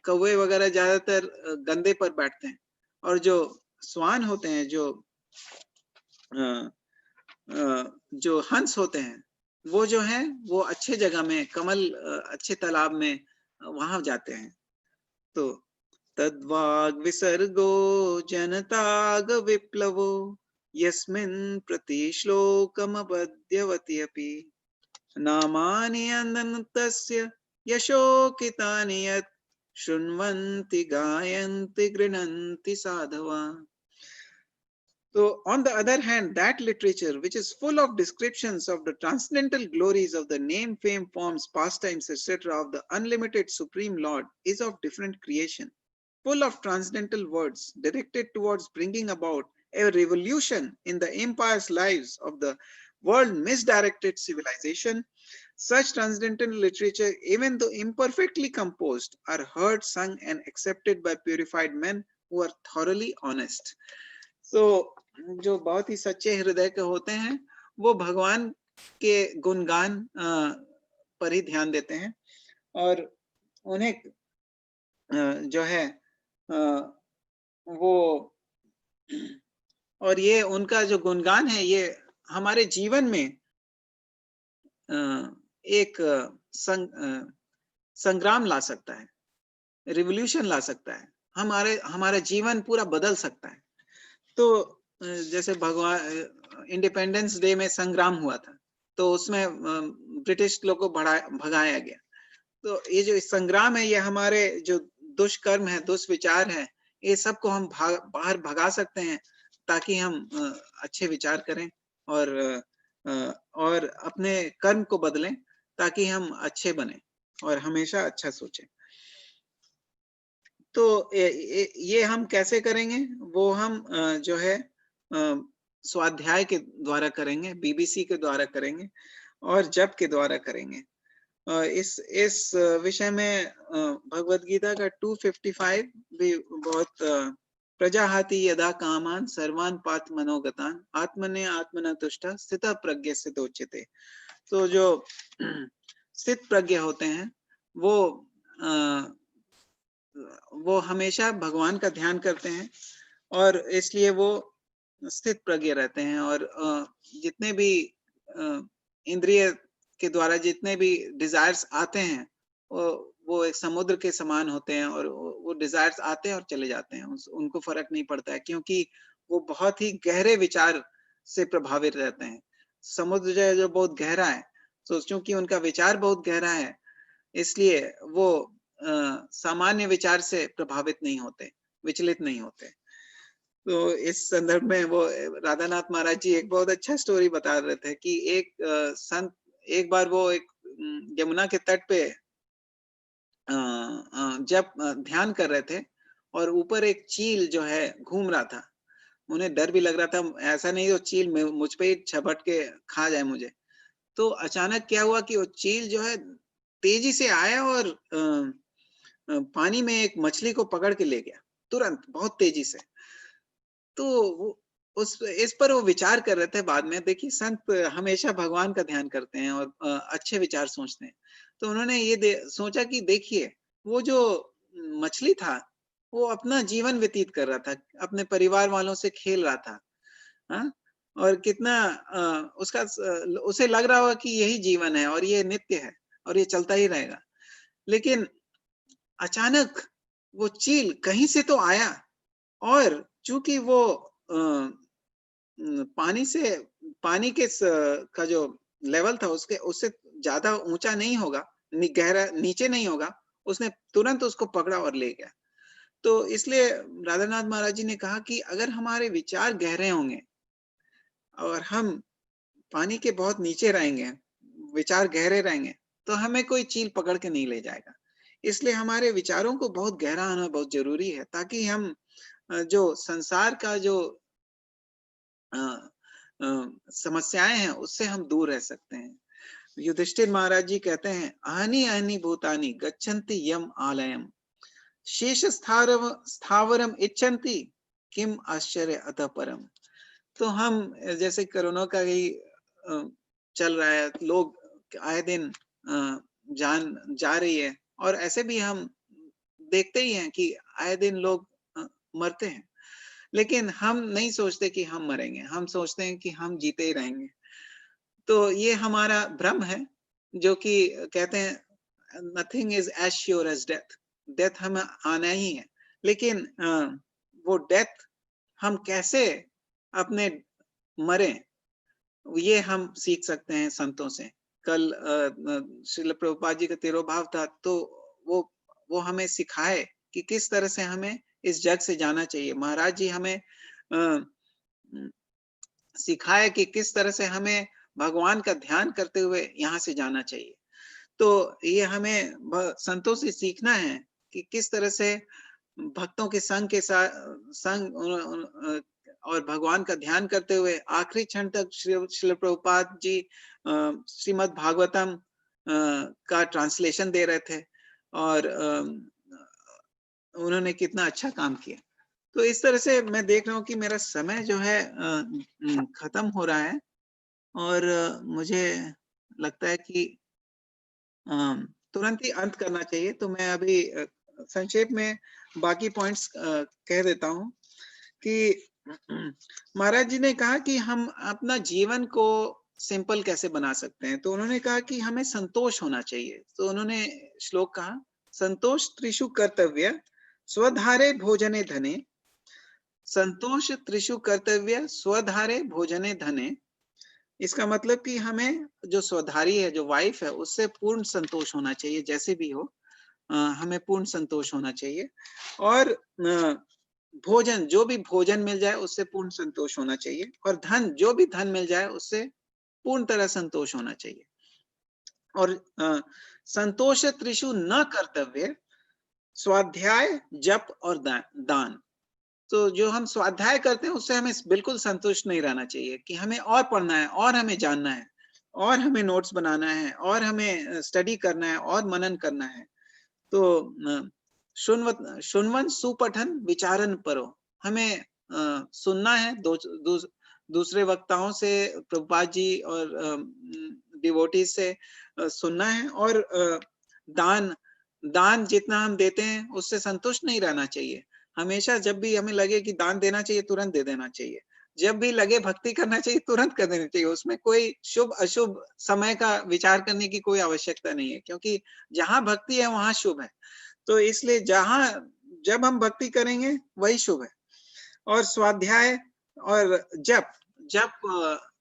Speaker 1: कौवे वगैरह ज्यादातर गंदे पर बैठते हैं, और जो स्वान होते हैं, जो हंस होते हैं, वो जो है वो अच्छे जगह में, कमल अच्छे तालाब में वहां जाते हैं। तो तद्वाग विसर्गो जनताग विप्लवो यस्मिन् प्रतिश्लोकमपद्यवति अपि नामानि अनन्तस्य यशोकितानि यत् शृण्वन्ति गायन्ति गृह्णन्ति साधवा। So, on the other hand, that literature, which is full of descriptions of the transcendental glories of the name, fame, forms, pastimes, etc., of the unlimited Supreme Lord, is of different creation, full of transcendental words directed towards bringing about a revolution in the empire's lives of the world misdirected civilization. Such transcendental literature, even though imperfectly composed, are heard, sung, and accepted by purified men who are thoroughly honest. So, जो बहुत ही सच्चे हृदय के होते हैं, वो भगवान के गुणगान पर ही ध्यान देते हैं, और उन्हें जो है वो, और ये उनका जो गुणगान है, ये हमारे जीवन में एक संग्राम ला सकता है, रिवॉल्यूशन ला सकता है, हमारा जीवन पूरा बदल सकता है। तो जैसे भगवान इंडिपेंडेंस डे में संग्राम हुआ था, तो उसमें ब्रिटिश लोग को भगाया गया। तो ये जो संग्राम है, ये हमारे जो दुष्कर्म है, दुष्विचार है, ये सबको हम बाहर भगा सकते हैं, ताकि हम अच्छे विचार करें और अपने कर्म को बदलें, ताकि हम अच्छे बने और हमेशा अच्छा सोचें। तो ये हम कैसे करेंगे? वो हम जो है स्वाध्याय के द्वारा करेंगे, बीबीसी के द्वारा करेंगे, और जप के द्वारा करेंगे। इस विषय में भगवद गीता का 255 भी बहुत, प्रजाहाति यदा कामान सर्वान पात मनोगतान आत्मने आत्मना तुष्टा स्थिता प्रज्ञ स्थितोच्यते। तो जो स्थित प्रज्ञ होते हैं, वो हमेशा भगवान का ध्यान करते हैं, और इसलिए वो स्थित प्रज्ञ रहते हैं। और जितने भी इंद्रिय के द्वारा जितने भी डिजायर्स आते हैं, वो एक समुद्र के समान होते हैं, और वो डिजायर्स आते हैं और चले जाते हैं, उनको फर्क नहीं पड़ता है, क्योंकि वो बहुत ही गहरे विचार से प्रभावित रहते हैं। समुद्र जो बहुत गहरा है, तो क्योंकि उनका विचार बहुत गहरा है, इसलिए वो सामान्य विचार से प्रभावित नहीं होते, विचलित नहीं होते। तो इस संदर्भ में वो राधानाथ महाराज जी एक बहुत अच्छा स्टोरी बता रहे थे कि एक संत, एक बार वो एक यमुना के तट पे जब ध्यान कर रहे थे, और ऊपर एक चील जो है घूम रहा था। उन्हें डर भी लग रहा था, ऐसा नहीं वो चील मुझ पे ही झपट के खा जाए मुझे। तो अचानक क्या हुआ कि वो चील जो है तेजी से आया और पानी में एक मछली को पकड़ के ले गया, तुरंत, बहुत तेजी से। तो वो इस पर वो विचार कर रहे थे बाद में। देखिए, संत हमेशा भगवान का ध्यान करते हैं और अच्छे विचार सोचते हैं। तो उन्होंने ये सोचा कि देखिए, वो जो मछली था, वो अपना जीवन व्यतीत कर रहा था, अपने परिवार वालों से खेल रहा था, हाँ? और कितना उसे लग रहा होगा कि यही जीवन है और ये नित्य है और ये चलता ही रहेगा। लेकिन अचानक वो चील कहीं से तो आया, और चूंकि वो पानी के का जो लेवल था उससे ज्यादा ऊंचा नहीं होगा, गहरा नीचे नहीं होगा, उसने तुरंत उसको पकड़ा और ले गया। तो इसलिए राधानाथ महाराज जी ने कहा कि अगर हमारे विचार गहरे होंगे और हम पानी के बहुत नीचे रहेंगे, विचार गहरे रहेंगे, तो हमें कोई चील पकड़ के नहीं ले जाएगा। इसलिए हमारे विचारों को बहुत गहरा होना बहुत जरूरी है, ताकि हम जो संसार का जो समस्याएं हैं उससे हम दूर रह सकते हैं। युधिष्ठिर महाराज जी कहते हैं, अहनि अहनि भूतानि गच्छन्ति यम आलयम शेष स्थावरम इच्छन्ति किम आश्चर्य अतः परम। तो हम जैसे कोरोना का ही चल रहा है, लोग आए दिन जान जा रही है, और ऐसे भी हम देखते ही हैं कि आए दिन लोग मरते हैं, लेकिन हम नहीं सोचते कि हम मरेंगे, हम सोचते हैं कि हम जीते ही रहेंगे। तो ये हमारा भ्रम है, जो कि कहते हैं nothing is as sure as death, death हमें आना ही है। लेकिन वो डेथ हम कैसे अपने मरे, ये हम सीख सकते हैं संतों से। कल श्रील प्रभुपाद जी का तिरोभाव था, तो वो हमें सिखाए कि किस तरह से हमें इस जग से जाना चाहिए। महाराज जी हमें सिखाए कि किस तरह से हमें भगवान का ध्यान करते हुए यहाँ से जाना चाहिए। तो ये हमें संतों से सीखना है कि किस तरह से भक्तों के संग के साथ संग और भगवान का ध्यान करते हुए आखिरी क्षण तक श्रील प्रभुपाद जी श्रीमद् भागवतम का ट्रांसलेशन दे रहे थे, और उन्होंने कितना अच्छा काम किया। तो इस तरह से मैं देख रहा हूँ कि मेरा समय जो है खत्म हो रहा है, और मुझे लगता है कि तुरंत ही अंत करना चाहिए। तो मैं अभी संक्षेप में बाकी पॉइंट्स कह देता हूँ कि महाराज जी ने कहा कि हम अपना जीवन को सिंपल कैसे बना सकते हैं। तो उन्होंने कहा कि हमें संतोष होना चाहिए। तो उन्होंने श्लोक कहा, संतोष त्रिषु कर्तव्य स्वधारे भोजने धने, संतोष त्रिषु कर्तव्य स्वधारे भोजने धने। इसका मतलब कि हमें जो स्वधारी है, जो वाइफ है, उससे पूर्ण संतोष होना चाहिए, जैसे भी हो हमें पूर्ण संतोष होना चाहिए। और भोजन, जो भी भोजन मिल जाए उससे पूर्ण संतोष होना चाहिए, और धन, जो भी धन मिल जाए उससे पूर्ण तरह संतोष होना चाहिए। और संतोष त्रिषु न कर्तव्य स्वाध्याय जप और दान। तो जो हम स्वाध्याय करते हैं उससे हमें बिल्कुल संतुष्ट नहीं रहना चाहिए कि हमें और पढ़ना है, और हमें जानना है, और हमें नोट्स बनाना है, और हमें स्टडी करना है, और मनन करना है। तो सुनवन सुपठन विचारन परो, हमें सुनना है दूसरे वक्ताओं से, प्रभुपाद जी और डिवोटीज से सुनना है, और दान जितना हम देते हैं उससे संतुष्ट नहीं रहना चाहिए। हमेशा जब भी हमें लगे कि दान देना चाहिए, तुरंत दे देना चाहिए। जब भी लगे भक्ति करना चाहिए, तुरंत कर देना चाहिए। उसमें कोई शुभ अशुभ समय का विचार करने की कोई आवश्यकता नहीं है, क्योंकि जहां भक्ति है वहां शुभ है। तो इसलिए जब हम भक्ति करेंगे वही शुभ है। और स्वाध्याय और जप,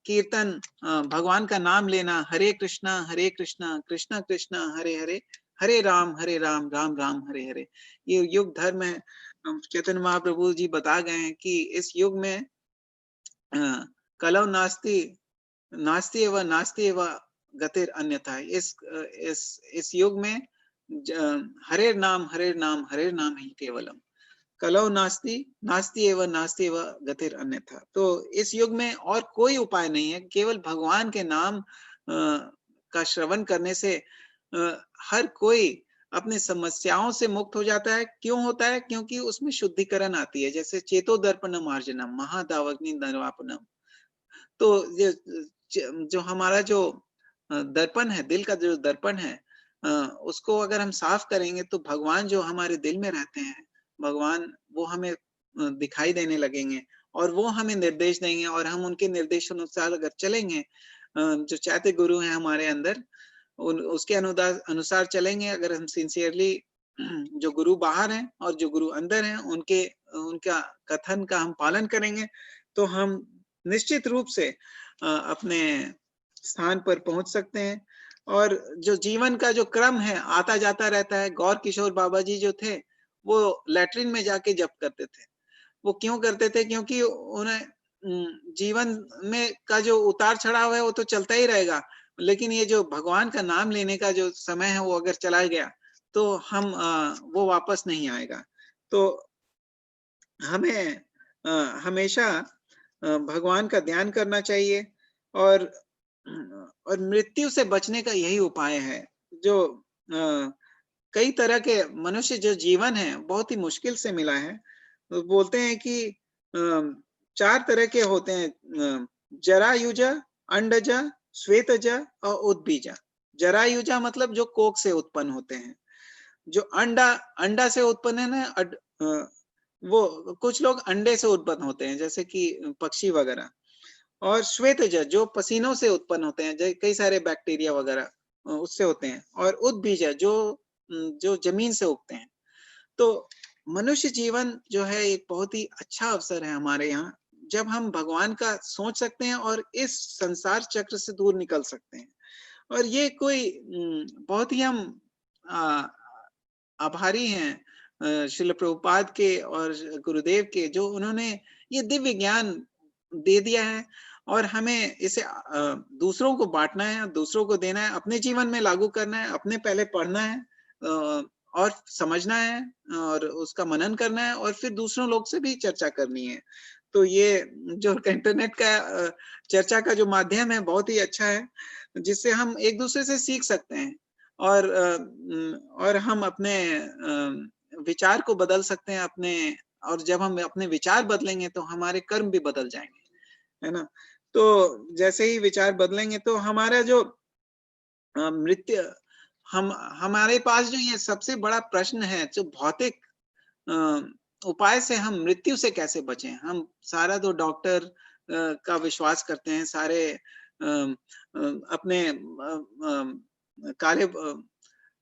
Speaker 1: कीर्तन, भगवान का नाम लेना, हरे कृष्णा कृष्णा कृष्णा हरे हरे, हरे राम राम राम हरे हरे। ये युग धर्म है। चैतन्य महाप्रभु जी बता गए हैं कि इस युग में कलौ नास्ति नास्ति एवं गतिर अन्यथा। इस युग में हरे नाम हरे नाम ही केवलम, कलौ नास्ति एवं गतिर अन्यथा। तो इस युग में और कोई उपाय नहीं है, केवल भगवान के नाम का श्रवण करने से हर कोई अपने समस्याओं से मुक्त हो जाता है। क्यों होता है? क्योंकि उसमें शुद्धिकरण आती है, जैसे चेतो दर्पणम मार्जनम महादावग्नि नरवापनम। तो जो हमारा जो दर्पण है, दिल का जो दर्पण है, उसको अगर हम साफ करेंगे तो भगवान जो हमारे दिल में रहते हैं, भगवान वो हमें दिखाई देने लगेंगे, और वो हमें निर्देश देंगे, और हम उनके निर्देशानुसार अगर चलेंगे, जो चैत्य गुरु हैं हमारे अंदर, उसके अनुसार चलेंगे। अगर हम सिंसियरली, जो गुरु बाहर हैं और जो गुरु अंदर हैं, उनका कथन का हम पालन करेंगे, तो हम निश्चित रूप से अपने स्थान पर पहुंच सकते हैं। और जो जीवन का जो क्रम है आता जाता रहता है। गौर किशोर बाबा जी जो थे, वो लैट्रिन में जाके जप करते थे। वो क्यों करते थे? क्योंकि उन्हें जीवन में का जो उतार चढ़ाव है वो तो चलता ही रहेगा, लेकिन ये जो भगवान का नाम लेने का जो समय है वो अगर चला गया तो वो वापस नहीं आएगा। तो हमें हमेशा भगवान का ध्यान करना चाहिए और मृत्यु से बचने का यही उपाय है। जो कई तरह के मनुष्य जो जीवन है बहुत ही मुश्किल से मिला है। तो बोलते हैं कि 4 तरह के होते हैं, जरायुज, अंडज, श्वेतज और उद्बीज। जरायुजा मतलब जो कोख से उत्पन्न होते हैं। जो अंडा अंडा से उत्पन्न है ना, वो कुछ लोग अंडे से उत्पन्न होते हैं जैसे कि पक्षी वगैरह। और श्वेतज जो पसीनों से उत्पन्न होते हैं, कई सारे बैक्टीरिया वगैरह उससे होते हैं। और उद्बीज जो जमीन से उगते हैं। तो मनुष्य जीवन जो है एक बहुत ही अच्छा अवसर है हमारे यहाँ, जब हम भगवान का सोच सकते हैं और इस संसार चक्र से दूर निकल सकते हैं। और ये कोई बहुत ही हम आभारी हैं श्रील प्रभुपाद के और गुरुदेव के, जो उन्होंने ये दिव्य ज्ञान दे दिया है और हमें इसे दूसरों को बांटना है, दूसरों को देना है, अपने जीवन में लागू करना है, अपने पहले पढ़ना है और समझना है और उसका मनन करना है और फिर दूसरों लोग से भी चर्चा करनी है। तो ये जो इंटरनेट का चर्चा का जो माध्यम है बहुत ही अच्छा है, जिससे हम एक दूसरे से सीख सकते हैं और हम अपने विचार को बदल सकते हैं अपने। और जब हम अपने विचार बदलेंगे तो हमारे कर्म भी बदल जाएंगे, है ना। तो जैसे ही विचार बदलेंगे तो हमारा जो मृत्यु, हमारे पास जो ये सबसे बड़ा प्रश्न है, जो भौतिक उपाय से हम मृत्यु से कैसे बचें। हम सारा तो डॉक्टर का विश्वास करते हैं, सारे अपने काले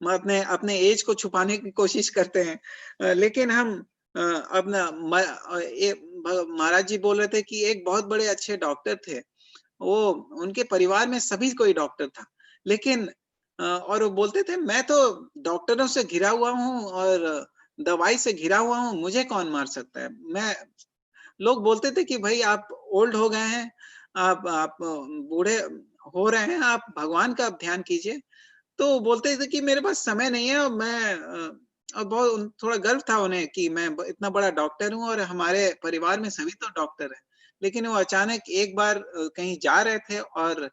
Speaker 1: अपने अपने एज को छुपाने की कोशिश करते हैं। लेकिन हम अपना महाराज जी बोल रहे थे कि एक बहुत बड़े अच्छे डॉक्टर थे, वो उनके परिवार में सभी कोई डॉक्टर था, लेकिन और वो बोलते थे मैं तो डॉक्टरों से घिरा हुआ हूँ और दवाई से घिरा हुआ हूँ, मुझे कौन मार सकता है। मैं लोग बोलते थे कि भाई आप ओल्ड हो गए हैं, आप बूढ़े हो रहे हैं, आप भगवान का ध्यान कीजिए। तो बोलते थे कि मेरे पास समय नहीं है और मैं और बहुत थोड़ा गर्व था उन्हें कि मैं इतना बड़ा डॉक्टर हूँ और हमारे परिवार में सभी तो डॉक्टर हैं। लेकिन वो अचानक एक बार कहीं जा रहे थे और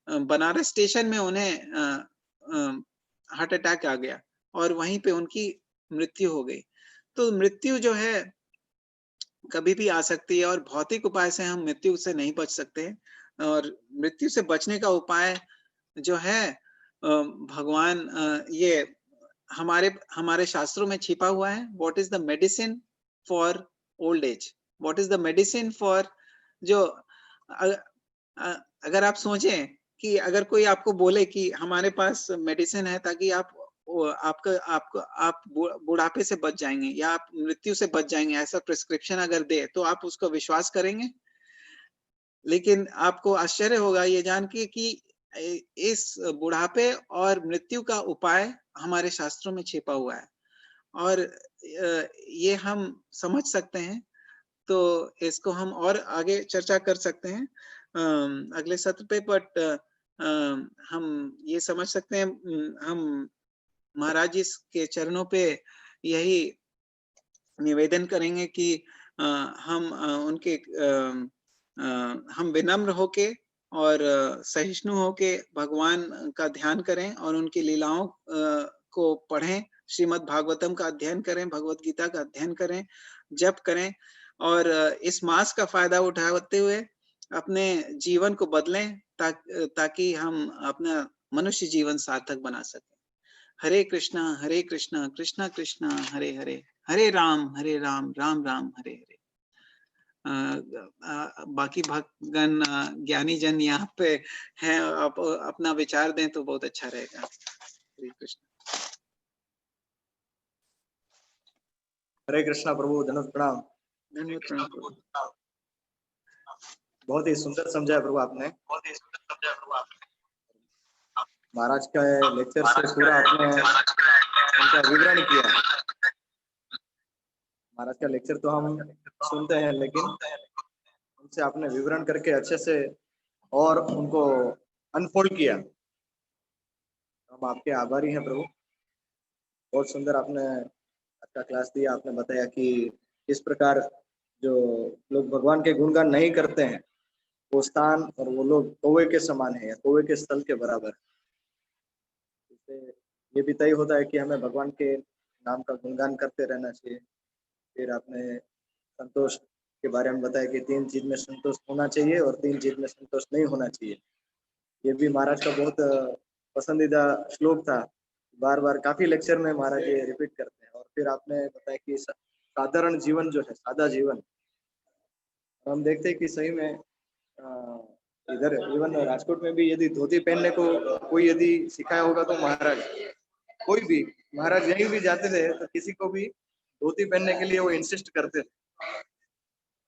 Speaker 1: बनारस स्टेशन में उन्हें हार्ट अटैक आ गया और वहीं पे उनकी मृत्यु हो गई। तो मृत्यु जो है कभी भी आ सकती है और भौतिक उपाय से हम मृत्यु से नहीं बच सकते। और मृत्यु से बचने का उपाय जो है भगवान ये हमारे हमारे शास्त्रों में छिपा हुआ है। What is the medicine for old age, what is the medicine for जो अगर आप सोचें कि अगर कोई आपको बोले कि हमारे पास मेडिसिन है ताकि आप आपका आपको आप बुढ़ापे से बच जाएंगे या आप मृत्यु से बच जाएंगे, ऐसा प्रिस्क्रिप्शन अगर दे तो आप उसको विश्वास करेंगे। लेकिन आपको आश्चर्य होगा ये जान के कि इस बुढ़ापे और मृत्यु का उपाय हमारे शास्त्रों में छिपा हुआ है और ये हम समझ सकते हैं। तो इसको हम और आगे चर्चा कर सकते हैं अगले सत्र पे। बट हम ये समझ सकते हैं, हम महाराज जी के चरणों पे यही निवेदन करेंगे कि हम उनके हम विनम्र होके और सहिष्णु होके भगवान का ध्यान करें और उनकी लीलाओं को पढ़ें, श्रीमद् भागवतम का अध्ययन करें, भगवत गीता का अध्ययन करें, जप करें और इस मास का फायदा उठाते हुए अपने जीवन को बदलें ताकि हम अपना मनुष्य जीवन सार्थक बना सकें। हरे कृष्णा कृष्णा कृष्णा हरे हरे, हरे राम राम राम हरे हरे। बाकी भक्तगण ज्ञानी जन यहाँ पे हैं, आप अपना विचार दें तो बहुत अच्छा रहेगा। हरे कृष्ण।
Speaker 2: हरे कृष्णा प्रभु, धन्यवाद प्रणाम।
Speaker 1: धन्यवाद प्रणाम प्रभु।
Speaker 2: बहुत ही सुंदर समझाया प्रभु आपने। महाराज का लेक्चर से पूरा आपने उनका विवरण किया। महाराज का लेक्चर तो हम सुनते हैं, लेकिन उनसे आपने विवरण करके अच्छे से और उनको अनफोल्ड किया। हम आपके आभारी हैं प्रभु। बहुत सुंदर आपने आपका क्लास दिया। आपने बताया कि किस प्रकार जो लोग भगवान के गुणगान नहीं करते हैं वो स्थान और वो लोग कौवे के समान है या कौवे के स्थल के बराबर है। इससे ये भी तय होता है कि हमें भगवान के नाम का गुणगान करते रहना चाहिए। फिर आपने संतोष के बारे में बताया कि 3 चीज में संतोष होना चाहिए और 3 चीज में संतोष नहीं होना चाहिए। ये भी महाराज का बहुत पसंदीदा श्लोक था। बार-बार काफ़ी लेक्चर में महाराज ये रिपीट करते हैं। और फिर आपने बताया कि साधारण जीवन जो है, सादा जीवन, हम देखते हैं कि सही में इधर इवन राजकोट में भी यदि धोती पहनने को कोई यदि सिखाया होगा तो महाराज, कोई भी महाराज यहीं भी जाते थे तो किसी को भी धोती पहनने के लिए वो इंसिस्ट करते थे।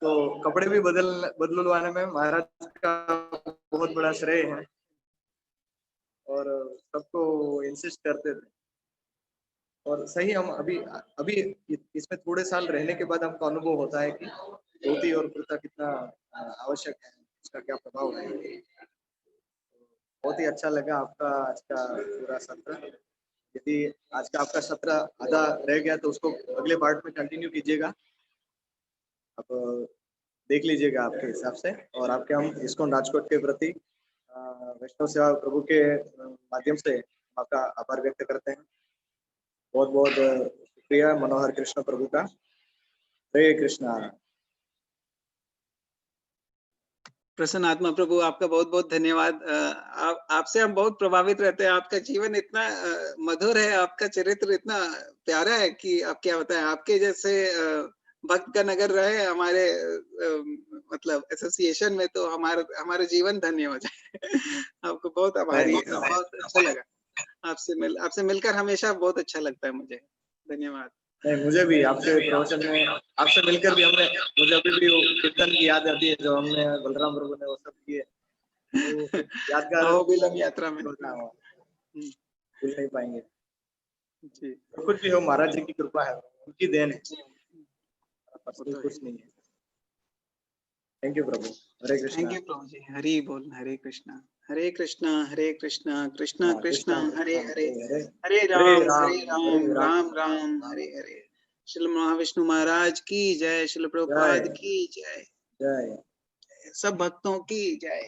Speaker 2: तो कपड़े भी बदलवाने में महाराज का बहुत बड़ा श्रेय है और सबको इंसिस्ट करते थे। और सही हम अभी अभी इसमें थोड़े साल रहने के बाद हमको अनुभव होता है कि धोती और कुर्ता कितना आवश्यक है, इसका क्या प्रभाव है। बहुत ही अच्छा लगा आपका आज का पूरा सत्र। यदि आज का आपका सत्र आधा रह गया तो उसको अगले पार्ट में कंटिन्यू कीजिएगा, आप देख लीजिएगा आपके हिसाब से। और आपके हम इस्कॉन राजकोट के प्रति वैष्णव सेवा प्रभु के माध्यम से आपका आभार व्यक्त करते हैं। बहुत बहुत शुक्रिया मनोहर कृष्ण प्रभु का। हरे कृष्णा।
Speaker 1: प्रसन्न आत्मा प्रभु, आपका बहुत बहुत धन्यवाद। आपसे हम बहुत प्रभावित रहते हैं। आपका जीवन इतना मधुर है, आपका चरित्र इतना प्यारा है कि आप क्या बताएं। आपके जैसे भक्त का नगर रहे हमारे मतलब एसोसिएशन में तो हमारा जीवन धन्य हो जाए। आपको बहुत आभारी, बहुत अच्छा लगा आपसे मिलकर हमेशा बहुत अच्छा लगता है मुझे। धन्यवाद।
Speaker 2: नहीं, मुझे भी आपके प्रवचन में आपसे मिलकर भी मुझे अभी भी वो कीर्तन की याद आती है जो हमने बलराम प्रभु ने वो सब किए, तो यादगार
Speaker 1: यात्रा में
Speaker 2: भूल नहीं पाएंगे
Speaker 1: जी।
Speaker 2: कुछ भी हो, महाराज जी की कृपा है, उनकी देन है, कुछ नहीं है। थैंक यू प्रभु। हरे कृष्णा।
Speaker 1: थैंक यू प्रभु जी। हरि बोल। हरे कृष्णा हरे कृष्णा कृष्णा कृष्णा हरे हरे, हरे राम राम राम हरे हरे। श्री महाविष्णु महाराज की जय, श्री प्रभुपाद की जय,
Speaker 2: जय,
Speaker 1: सब भक्तों की जय।